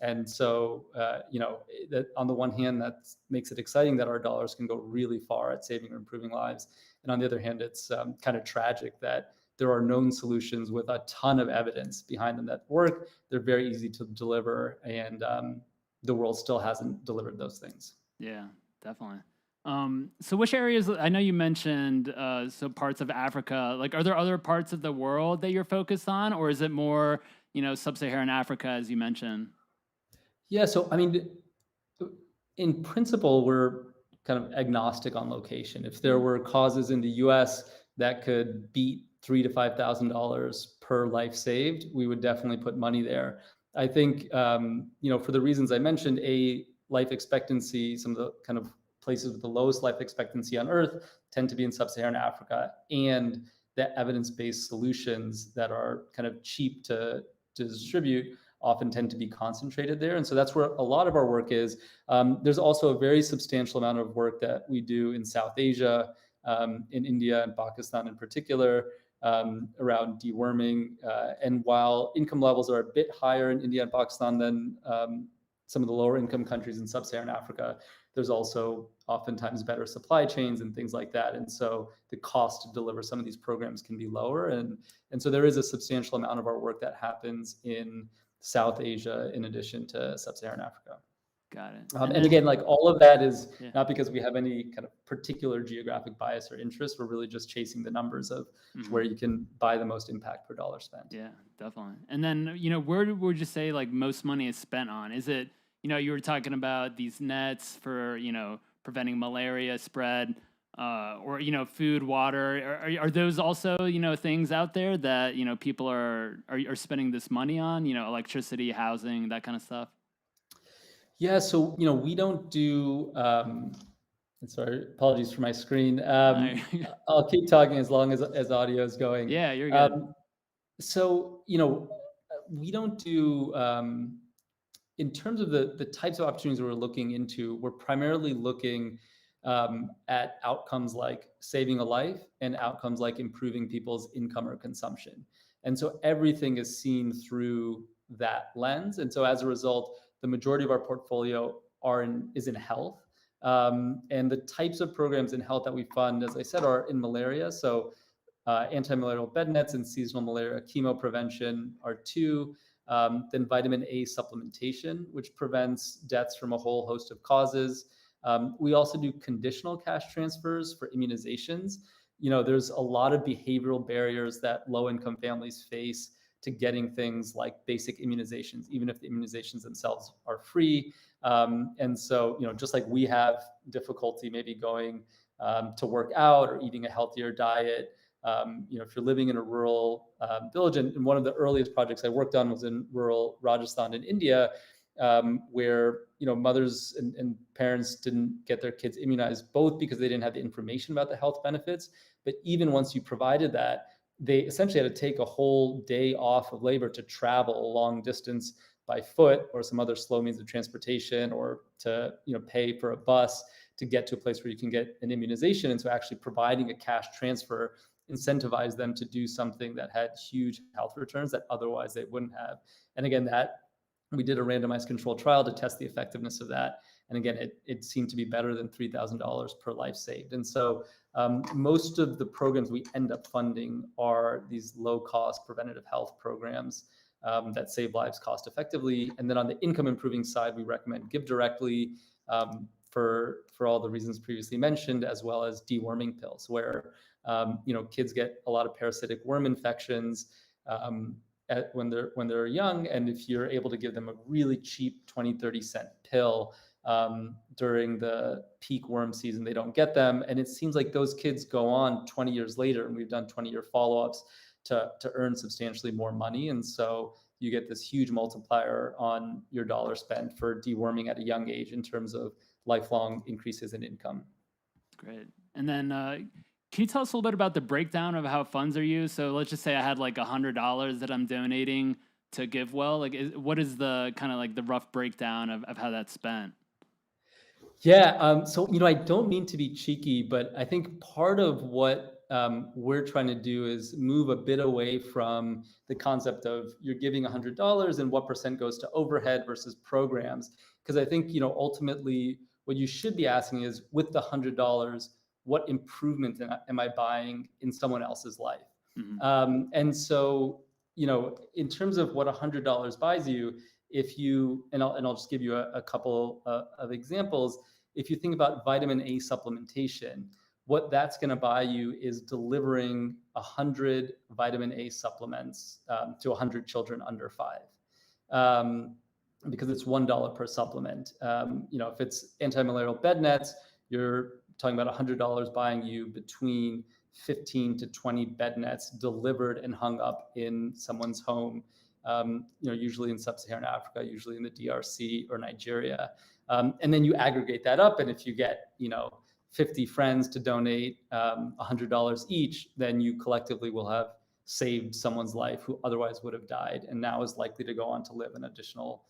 And so, that on the one hand, that makes it exciting that our dollars can go really far at saving or improving lives. And on the other hand, it's kind of tragic that there are known solutions with a ton of evidence behind them that work. They're very easy to deliver, and the world still hasn't delivered those things. Yeah, definitely. So which areas, I know you mentioned, so parts of Africa, like, are there other parts of the world that you're focused on, or is it more, sub-Saharan Africa, as you mentioned? Yeah, so I mean, in principle, we're kind of agnostic on location. If there were causes in the US that could beat $3,000 to $5,000 per life saved, we would definitely put money there. I think, for the reasons I mentioned, life expectancy, some of the kind of places with the lowest life expectancy on Earth tend to be in sub-Saharan Africa, and the evidence-based solutions that are kind of cheap to distribute often tend to be concentrated there. And so that's where a lot of our work is. There's also a very substantial amount of work that we do in South Asia, in India and Pakistan in particular, around deworming. And while income levels are a bit higher in India and Pakistan than some of the lower income countries in sub-Saharan Africa, there's also oftentimes better supply chains and things like that. And so the cost to deliver some of these programs can be lower. And so there is a substantial amount of our work that happens in South Asia in addition to sub-Saharan Africa. Got it. And again, like, all of that is not because we have any kind of particular geographic bias or interest. We're really just chasing the numbers of where you can buy the most impact per dollar spent. Yeah, definitely. And then, where would you say, like, most money is spent on? Is it, you were talking about these nets for, preventing malaria spread, or, food, water. Are those also, things out there that, people are spending this money on, electricity, housing, that kind of stuff? Yeah, so we don't do. Sorry, apologies for my screen. I'll keep talking as long as audio is going. Yeah, you're good. So we don't do. In terms of the types of opportunities we're looking into, we're primarily looking at outcomes like saving a life and outcomes like improving people's income or consumption. And so everything is seen through that lens. And so as a result, the majority of our portfolio is in health. And the types of programs in health that we fund, as I said, are in malaria. So anti-malarial bed nets and seasonal malaria chemo prevention are two. Then vitamin A supplementation, which prevents deaths from a whole host of causes. We also do conditional cash transfers for immunizations. There's a lot of behavioral barriers that low-income families face to getting things like basic immunizations, even if the immunizations themselves are free. And so, just like we have difficulty maybe going to work out or eating a healthier diet, if you're living in a rural village, and one of the earliest projects I worked on was in rural Rajasthan in India, where mothers and parents didn't get their kids immunized, both because they didn't have the information about the health benefits, but even once you provided that, they essentially had to take a whole day off of labor to travel a long distance by foot or some other slow means of transportation, or to pay for a bus to get to a place where you can get an immunization. And so actually providing a cash transfer incentivized them to do something that had huge health returns that otherwise they wouldn't have. And again, that We did a randomized control trial to test the effectiveness of that. And again, it seemed to be better than $3,000 per life saved. And so most of the programs we end up funding are these low-cost preventative health programs that save lives cost effectively. And then on the income improving side, we recommend GiveDirectly for all the reasons previously mentioned, as well as deworming pills, where kids get a lot of parasitic worm infections when they're young, and if you're able to give them a really cheap 20-30 cent pill during the peak worm season, they don't get them, and it seems like those kids go on 20 years later, and we've done 20-year follow-ups to earn substantially more money, and so you get this huge multiplier on your dollar spent for deworming at a young age in terms of lifelong increases in income. Great. And then can you tell us a little bit about the breakdown of how funds are used? So let's just say I had like $100 that I'm donating to GiveWell. Like, what is the kind of like the rough breakdown of how that's spent? Yeah. So, I don't mean to be cheeky, but I think part of what we're trying to do is move a bit away from the concept of you're giving $100 and what percent goes to overhead versus programs. Because I think, ultimately what you should be asking is, with the $100, what improvement am I buying in someone else's life? Mm-hmm. And so, in terms of what $100 buys you, and I'll just give you a couple of examples. If you think about vitamin A supplementation, what that's going to buy you is delivering 100 vitamin A supplements to 100 children under 5, because it's $1 per supplement. If it's anti-malarial bed nets, you're talking about $100 buying you between 15 to 20 bed nets delivered and hung up in someone's home. Usually in sub-Saharan Africa, usually in the DRC or Nigeria. And then you aggregate that up. And if you get, 50 friends to donate $100 each, then you collectively will have saved someone's life who otherwise would have died and now is likely to go on to live an additional,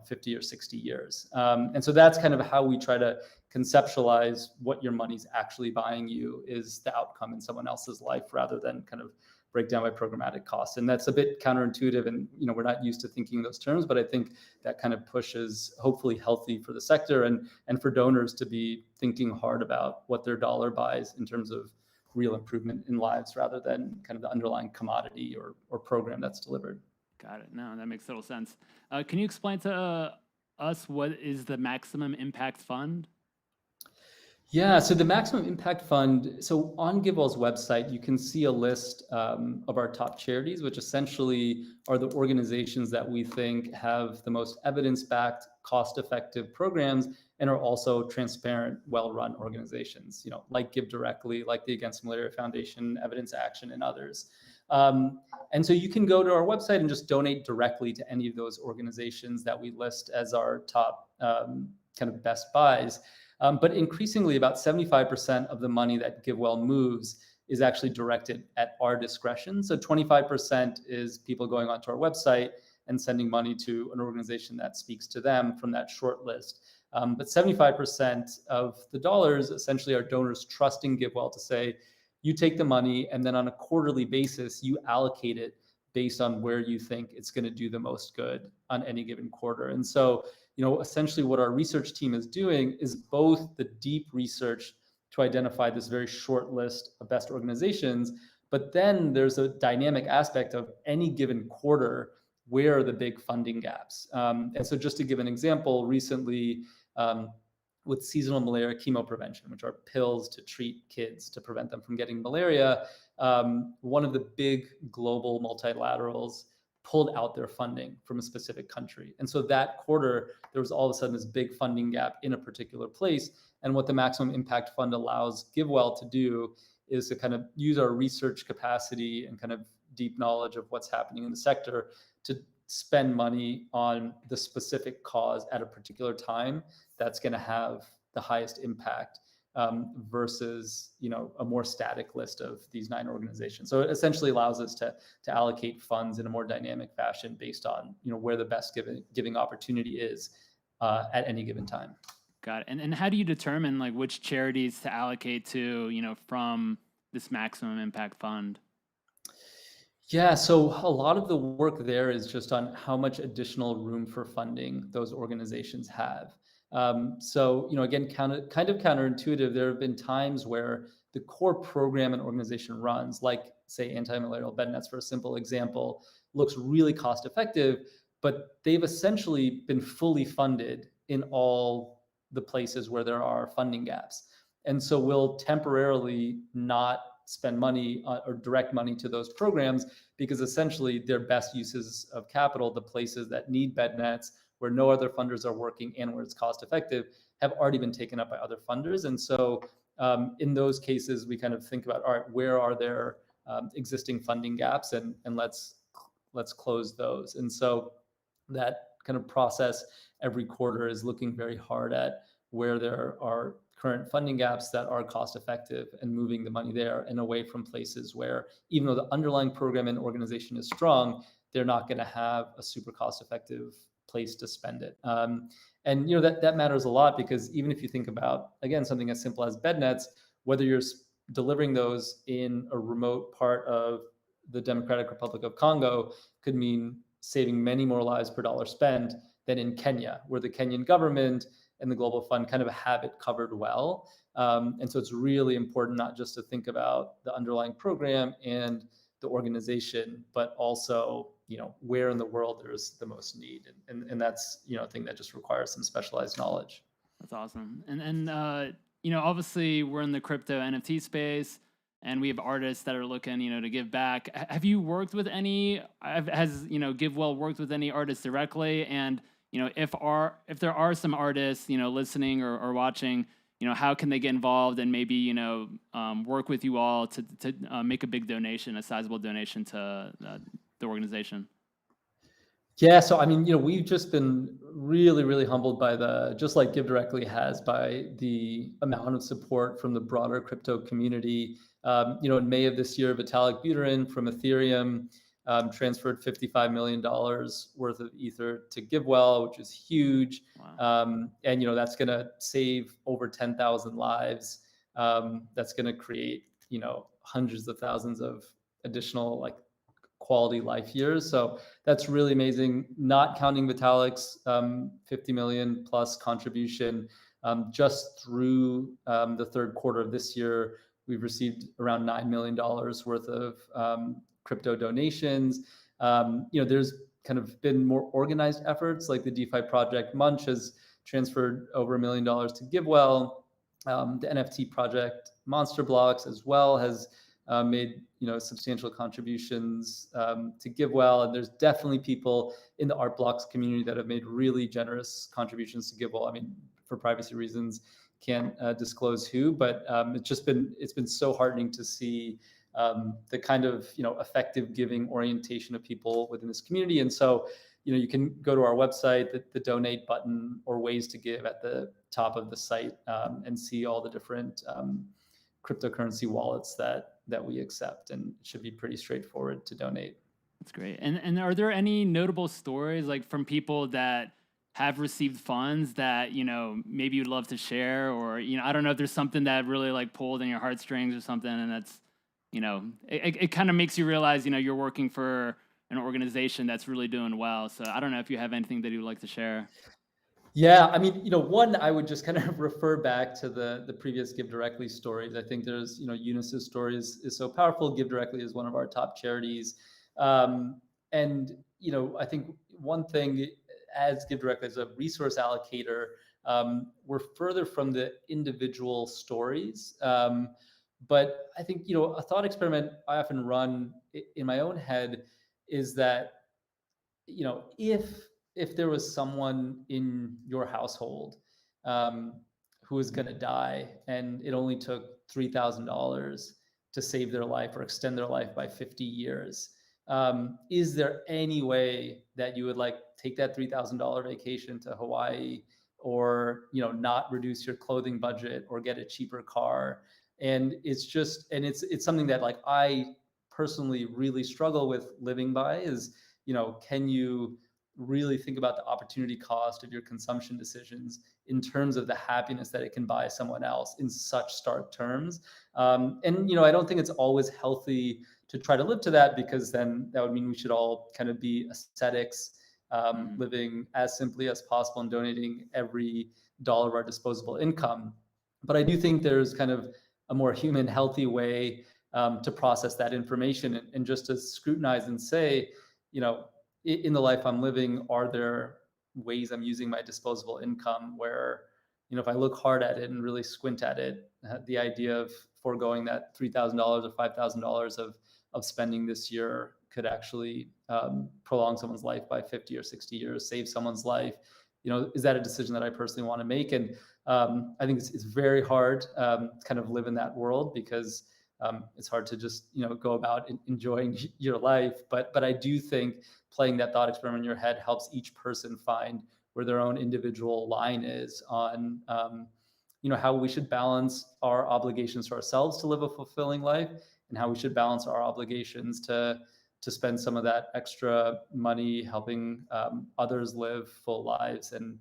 50 or 60 years. And so that's kind of how we try to conceptualize what your money's actually buying you is the outcome in someone else's life rather than kind of break down by programmatic costs. And that's a bit counterintuitive, and we're not used to thinking in those terms, but I think that kind of pushes hopefully healthy for the sector and for donors to be thinking hard about what their dollar buys in terms of real improvement in lives rather than kind of the underlying commodity or program that's delivered. Got it. No, that makes total sense. Can you explain to us what is the Maximum Impact Fund? Yeah, so the Maximum Impact Fund, so on GiveWell's website, you can see a list of our top charities, which essentially are the organizations that we think have the most evidence-backed, cost-effective programs and are also transparent, well-run organizations, like GiveDirectly, like the Against Malaria Foundation, Evidence Action, and others. And so you can go to our website and just donate directly to any of those organizations that we list as our top kind of best buys. But increasingly, about 75% of the money that GiveWell moves is actually directed at our discretion. So 25% is people going onto our website and sending money to an organization that speaks to them from that short list. But 75% of the dollars essentially are donors trusting GiveWell to say, you take the money and then on a quarterly basis, you allocate it based on where you think it's going to do the most good on any given quarter. And so, essentially what our research team is doing is both the deep research to identify this very short list of best organizations, but then there's a dynamic aspect of any given quarter, where are the big funding gaps? And so just to give an example, recently with seasonal malaria chemoprevention, which are pills to treat kids to prevent them from getting malaria, one of the big global multilaterals pulled out their funding from a specific country. And so that quarter, there was all of a sudden this big funding gap in a particular place. And what the Maximum Impact Fund allows GiveWell to do is to kind of use our research capacity and kind of deep knowledge of what's happening in the sector to spend money on the specific cause at a particular time that's going to have the highest impact versus a more static list of these 9 organizations. So it essentially allows us to allocate funds in a more dynamic fashion based on where the best giving opportunity is at any given time. Got it. And how do you determine like which charities to allocate to from this Maximum Impact Fund? Yeah, so a lot of the work there is just on how much additional room for funding those organizations have. So, again, kind of counterintuitive. There have been times where the core program an organization runs, like say anti-malarial bed nets, for a simple example, looks really cost effective, but they've essentially been fully funded in all the places where there are funding gaps. And so we'll temporarily not spend money or direct money to those programs because essentially their best uses of capital, the places that need bed nets, where no other funders are working and where it's cost effective, have already been taken up by other funders. And so in those cases, we kind of think about, all right, where are there existing funding gaps, and let's close those. And so that kind of process every quarter is looking very hard at where there are current funding gaps that are cost effective and moving the money there and away from places where, even though the underlying program and organization is strong, they're not going to have a super cost effective place to spend it. And that matters a lot, because even if you think about, again, something as simple as bed nets, whether you're delivering those in a remote part of the Democratic Republic of Congo could mean saving many more lives per dollar spent than in Kenya, where the Kenyan government and the Global Fund kind of have it covered well. And so it's really important not just to think about the underlying program and the organization, but also, where in the world there's the most need. And that's, a thing that just requires some specialized knowledge. That's awesome. And obviously we're in the crypto NFT space, and we have artists that are looking, to give back. Have you worked with any? Has GiveWell worked with any artists directly? And if there are some artists, listening or watching, how can they get involved and maybe work with you all to make a big donation, a sizable donation to the organization? Yeah, so I mean, we've just been really, really humbled by just like GiveDirectly has, by the amount of support from the broader crypto community. In May of this year, Vitalik Buterin from Ethereum transferred $55 million worth of Ether to GiveWell, which is huge. Wow. And that's going to save over 10,000 lives. That's going to create hundreds of thousands of additional quality life years. So that's really amazing, not counting Vitalik's 50 million plus contribution. Just through the third quarter of this year, we've received around $9 million worth of crypto donations. There's kind of been more organized efforts, like the DeFi project Munch has transferred over $1 million to GiveWell. The NFT project Monster Blocks as well has made substantial contributions to GiveWell, and there's definitely people in the Art Blocks community that have made really generous contributions to GiveWell. I mean, for privacy reasons, can't disclose who, but it's been so heartening to see the kind of effective giving orientation of people within this community. And so you can go to our website, the donate button or ways to give at the top of the site, and see all the different cryptocurrency wallets that we accept, and it should be pretty straightforward to donate. That's great. And are there any notable stories from people that have received funds that maybe you'd love to share, or I don't know if there's something that really pulled in your heartstrings or something, and that's it kind of makes you realize you're working for an organization that's really doing well. So I don't know if you have anything that you'd like to share. Yeah, I mean, one, I would just kind of refer back to the previous GiveDirectly stories. I think there's, Eunice's story is so powerful. GiveDirectly is one of our top charities. And, I think one thing, as GiveDirectly as a resource allocator, we're further from the individual stories. But I think, a thought experiment I often run in my own head is that, if there was someone in your household who was going to die, and it only took $3,000 to save their life or extend their life by 50 years, is there any way that you would take that $3,000 vacation to Hawaii, or not reduce your clothing budget or get a cheaper car? And it's something that I personally really struggle with living by, is can you really think about the opportunity cost of your consumption decisions in terms of the happiness that it can buy someone else in such stark terms. And I don't think it's always healthy to try to live to that, because then that would mean we should all kind of be ascetics, living as simply as possible and donating every dollar of our disposable income. But I do think there's kind of a more human, healthy way to process that information, and just to scrutinize and say, in the life I'm living, are there ways I'm using my disposable income where, if I look hard at it and really squint at it, the idea of foregoing that $3,000 or $5,000 of spending this year could actually prolong someone's life by 50 or 60 years, save someone's life. Is that a decision that I personally want to make? And I think it's very hard to kind of live in that world, because it's hard to just go about enjoying your life. But I do think playing that thought experiment in your head helps each person find where their own individual line is on how we should balance our obligations to ourselves to live a fulfilling life, and how we should balance our obligations to spend some of that extra money helping others live full lives. And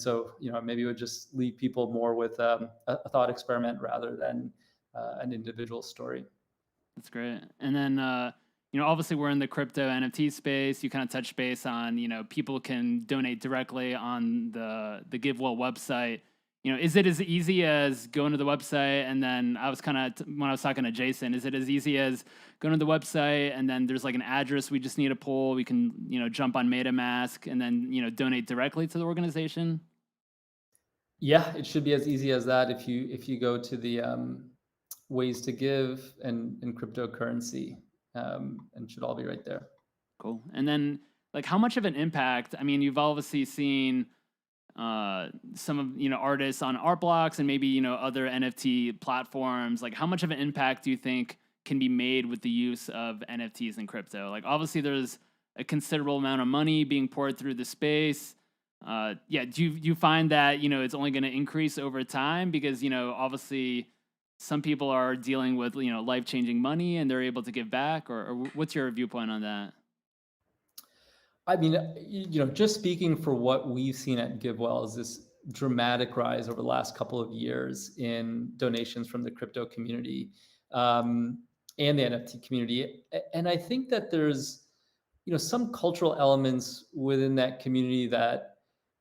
so maybe it would just leave people more with a thought experiment rather than an individual story. That's great. And then obviously we're in the crypto NFT space. You kind of touched base on people can donate directly on the GiveWell website. Is it as easy as going to the website, and then when I was talking to Jason, is it as easy as going to the website and then there's like an address we just need to pull, we can jump on MetaMask and then donate directly to the organization? Yeah, it should be as easy as that if you go to the ways to give and cryptocurrency, and should all be right there. Cool. And then how much of an impact, you've obviously seen some of artists on art blocks and maybe other NFT platforms. How much of an impact do you think can be made with the use of NFTs in crypto? Obviously there's a considerable amount of money being poured through the space. Do you find that it's only going to increase over time, because obviously some people are dealing with life-changing money and they're able to give back, or what's your viewpoint on that? Just speaking for what we've seen at GiveWell is this dramatic rise over the last couple of years in donations from the crypto community and the NFT community. And I think that there's, some cultural elements within that community that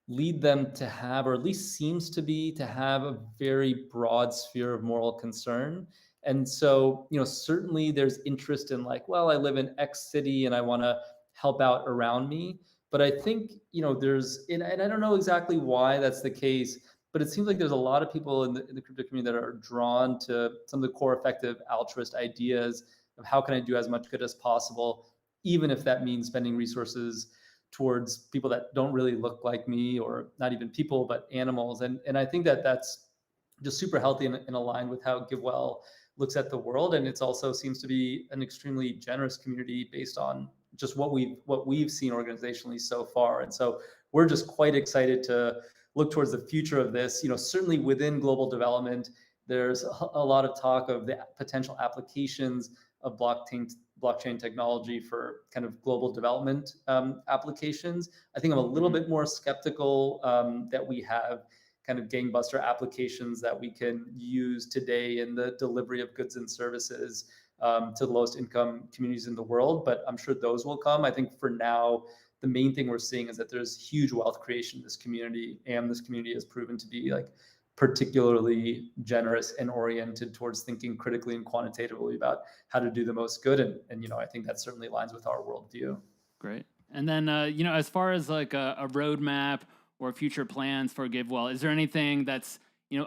lead them to have, or at least seems to have, a very broad sphere of moral concern. And so, certainly there's interest in I live in X city and I want to help out around me. But I think, there's, and I don't know exactly why that's the case, but it seems like there's a lot of people in the crypto community that are drawn to some of the core effective altruist ideas of how can I do as much good as possible, even if that means spending resources towards people that don't really look like me, or not even people, but animals. And I think that that's just super healthy and aligned with how GiveWell looks at the world. And it's also seems to be an extremely generous community based on just what we've seen organizationally so far. And so we're just quite excited to look towards the future of this. Certainly within global development, there's a lot of talk of the potential applications of blockchain technology for kind of global development applications. I think I'm a little bit more skeptical that we have kind of gangbuster applications that we can use today in the delivery of goods and services to the lowest income communities in the world, but I'm sure those will come. I think for now, the main thing we're seeing is that there's huge wealth creation in this community, and this community has proven to be particularly generous and oriented towards thinking critically and quantitatively about how to do the most good. And I think that certainly aligns with our worldview. Great. And then, as far as a roadmap or future plans for GiveWell, is there anything that's,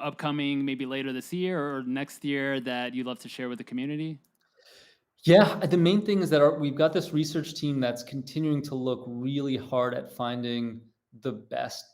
upcoming maybe later this year or next year that you'd love to share with the community? Yeah, the main thing is that we've got this research team that's continuing to look really hard at finding the best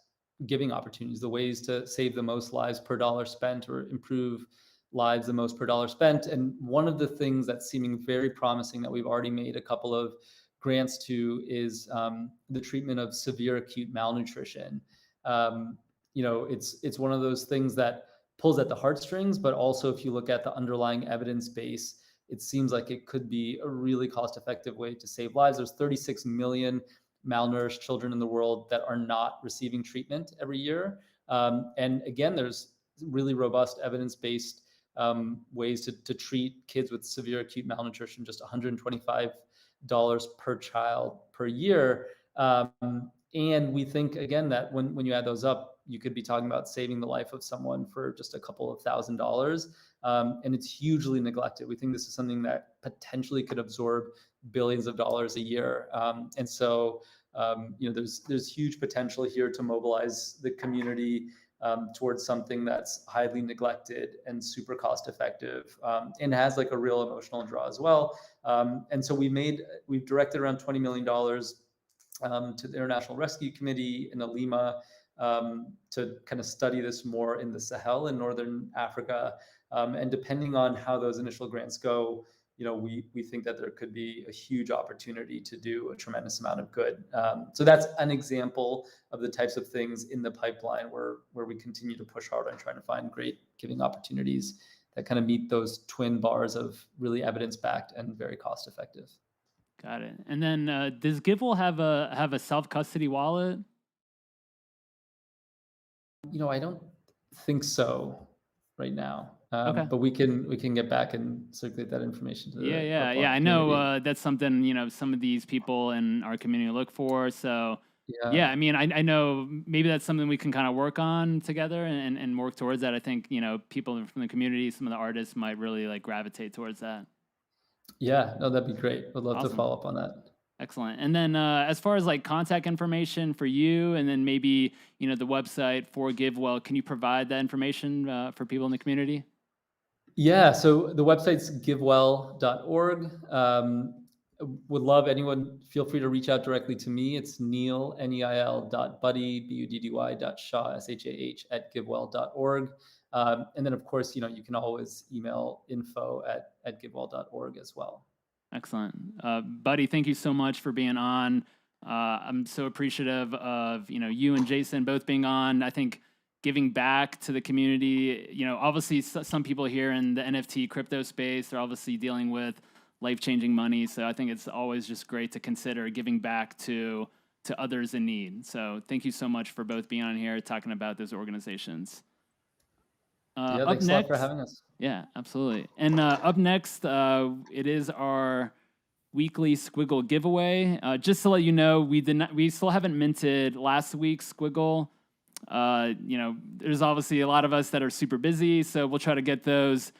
giving opportunities, the ways to save the most lives per dollar spent, or improve lives the most per dollar spent. And one of the things that's seeming very promising that we've already made a couple of grants to is the treatment of severe acute malnutrition. It's one of those things that pulls at the heartstrings, but also if you look at the underlying evidence base, it seems like it could be a really cost-effective way to save lives. There's 36 million malnourished children in the world that are not receiving treatment every year. And again, there's really robust evidence-based ways to treat kids with severe acute malnutrition, just $125 per child per year. And we think, again, that when you add those up, you could be talking about saving the life of someone for just a couple of $1,000s. And it's hugely neglected. We think this is something that potentially could absorb billions of dollars a year. And so, there's huge potential here to mobilize the community towards something that's highly neglected and super cost effective, and has like a real emotional draw as well. And so we've directed around $20 million to the International Rescue Committee in Alima to kind of study this more in the Sahel in Northern Africa. And depending on how those initial grants go, we think that there could be a huge opportunity to do a tremendous amount of good. So that's an example of the types of things in the pipeline where we continue to push hard on trying to find great giving opportunities that kind of meet those twin bars of really evidence-backed and very cost-effective. Got it. And then does GiveWell have a self-custody wallet? I don't think so right now. Okay. But we can get back and circulate that information to the Yeah. I know that's something some of these people in our community look for. So I mean, I know maybe that's something we can kind of work on together and work towards that. I think people from the community, some of the artists might really like gravitate towards that. Yeah, no, that'd be great. I'd love to follow up on that. Excellent. And then as far as like contact information for you, and then maybe the website for GiveWell, can you provide that information for people in the community? Yeah, so the website's givewell.org. Would love anyone, feel free to reach out directly to me. It's Neil, neil.buddy, buddy.shah, shah, at givewell.org. And then, of course, you can always email info@givewell.org as well. Excellent. Buddy, thank you so much for being on. I'm so appreciative of, you and Jason both being on. I think giving back to the community, obviously some people here in the NFT crypto space, they're obviously dealing with life-changing money. So I think it's always just great to consider giving back to others in need. So thank you so much for both being on here talking about those organizations. Thanks a lot for having us. Yeah, absolutely. And up next, it is our weekly Squiggle giveaway. Just to let you know, we still haven't minted last week's Squiggle. There's obviously a lot of us that are super busy, so we'll try to get those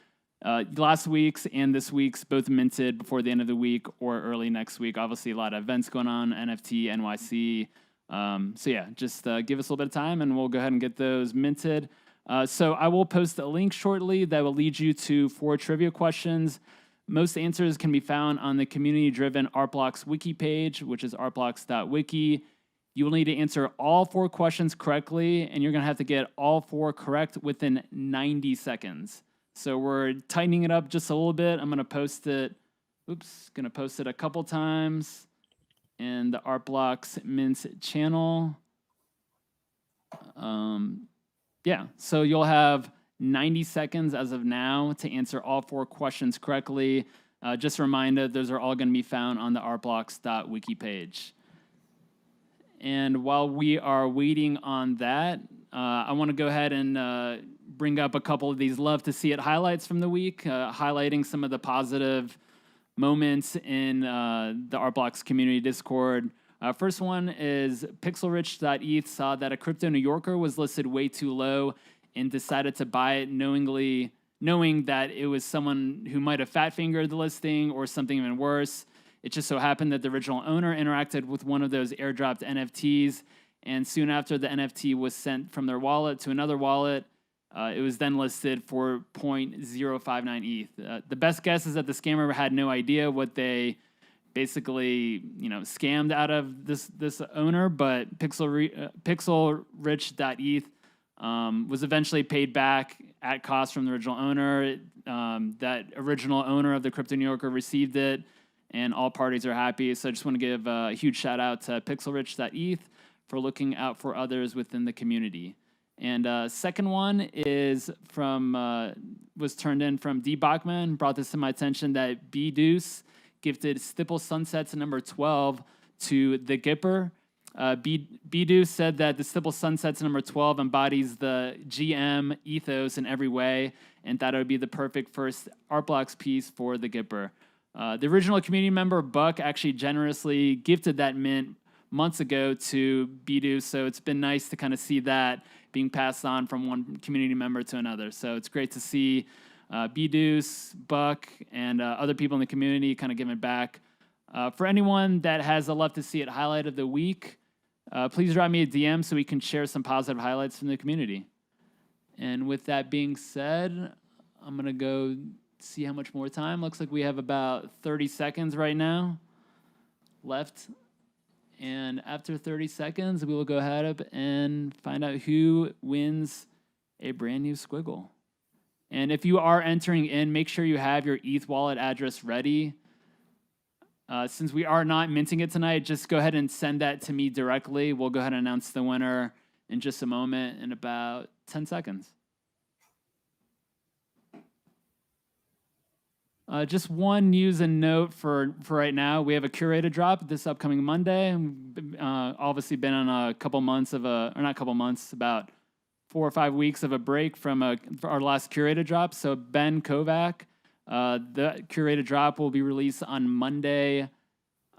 last week's and this week's both minted before the end of the week or early next week. Obviously, a lot of events going on, NFT, NYC. So yeah, just give us a little bit of time, and we'll go ahead and get those minted. So I will post a link shortly that will lead you to 4 trivia questions. Most answers can be found on the community-driven ArtBlocks wiki page, which is artblocks.wiki. You will need to answer all 4 questions correctly, and you're going to have to get all 4 correct within 90 seconds. So we're tightening it up just a little bit. I'm going to post it. Going to post it a couple times in the ArtBlocks Mints channel. So you'll have 90 seconds as of now to answer all 4 questions correctly. Just a reminder, those are all going to be found on the artblocks.wiki page. And while we are waiting on that, I want to go ahead and bring up a couple of these love to see it highlights from the week, highlighting some of the positive moments in the ArtBlocks community Discord. First one is pixelrich.eth saw that a crypto New Yorker was listed way too low and decided to buy it knowing that it was someone who might have fat-fingered the listing or something even worse. It just so happened that the original owner interacted with one of those airdropped NFTs, and soon after the NFT was sent from their wallet to another wallet, it was then listed for 0.059 ETH. The best guess is that the scammer had no idea what they basically, scammed out of this owner, but pixelrich.eth was eventually paid back at cost from the original owner. That original owner of the Crypto New Yorker received it, and all parties are happy. So I just want to give a huge shout out to pixelrich.eth for looking out for others within the community. And second one is was turned in from D. Bachman, brought this to my attention that B. Deuce gifted Stipple Sunsets number 12 to the Gipper. Bidu said that the Simple Sunsets number 12 embodies the GM ethos in every way, and thought it would be the perfect first art blocks piece for the Gipper. The original community member, Buck, actually generously gifted that mint months ago to Bidu, so it's been nice to kind of see that being passed on from one community member to another. So it's great to see Bidu, Buck, and other people in the community kind of giving back. For anyone that has a Love to See It highlight of the week, please drop me a DM so we can share some positive highlights from the community. And with that being said, I'm going to go see how much more time. Looks like we have about 30 seconds right now left. And after 30 seconds, we will go ahead and find out who wins a brand new Squiggle. And if you are entering in, make sure you have your ETH wallet address ready. Since we are not minting it tonight, just go ahead and send that to me directly. We'll go ahead and announce the winner in just a moment, in about 10 seconds. Just one news and note for right now. We have a curated drop this upcoming Monday. Obviously been on a couple months of or not a couple months, about 4 or 5 weeks of a break from our last curated drop. So Ben Kovac, the curated drop will be released on Monday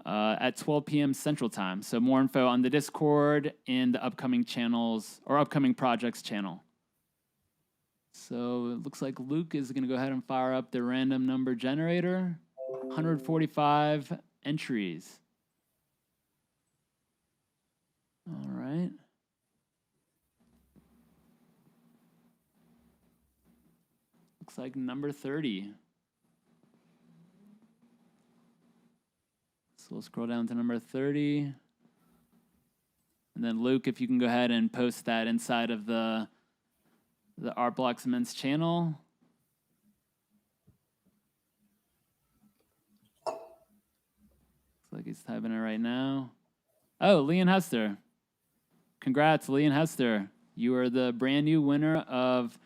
at 12 p.m. Central Time. So more info on the Discord and the upcoming channels or upcoming projects channel. So it looks like Luke is going to go ahead and fire up the random number generator. 145 entries. All right. Looks like number 30. So we'll scroll down to number 30. And then Luke, if you can go ahead and post that inside of the Art Blocks Men's channel. Looks like he's typing it right now. Oh, Leon Hester. Congrats, Leon Hester. You are the brand new winner of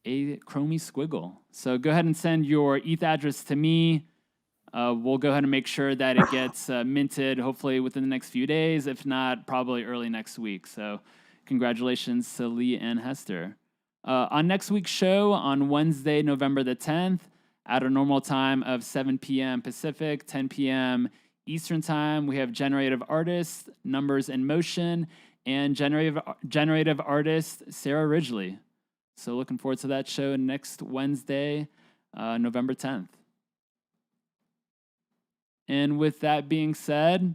a Chromie Squiggle. So go ahead and send your ETH address to me. We'll go ahead and make sure that it gets minted, hopefully within the next few days. If not, probably early next week. So congratulations to Lee and Hester. On next week's show, on Wednesday, November the 10th, at a normal time of 7 p.m. Pacific, 10 p.m. Eastern Time, we have Generative Artist, Numbers in Motion, and generative Artist, Sarah Ridgely. So looking forward to that show next Wednesday, November 10th. And with that being said,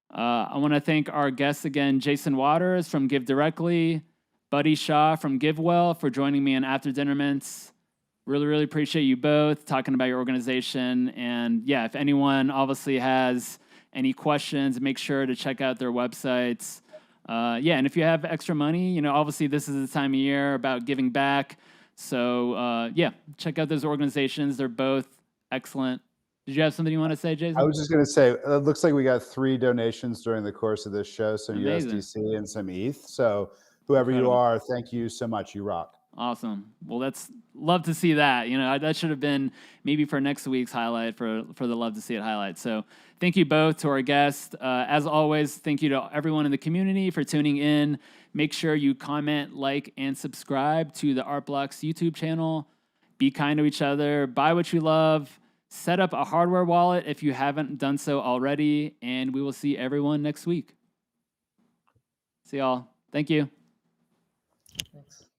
I want to thank our guests again, Jason Waters from GiveDirectly, Buddy Shah from GiveWell for joining me in After Dinner Mints. Really, really appreciate you both talking about your organization. And yeah, if anyone obviously has any questions, make sure to check out their websites. Yeah, and if you have extra money, obviously this is the time of year about giving back. So yeah, check out those organizations. They're both excellent. Did you have something you want to say, Jason? I was just going to say, it looks like we got 3 donations during the course of this show, some Amazing. USDC and some ETH. So whoever Incredible. you are, thank you so much. You rock. Awesome. Well, that's love to see that. That should have been maybe for next week's highlight for the Love to See It highlight. So thank you both to our guests. As always, thank you to everyone in the community for tuning in. Make sure you comment, like, and subscribe to the Art Blocks YouTube channel. Be kind to each other. Buy what you love. Set up a hardware wallet if you haven't done so already. And we will see everyone next week. See y'all. Thank you. Thanks.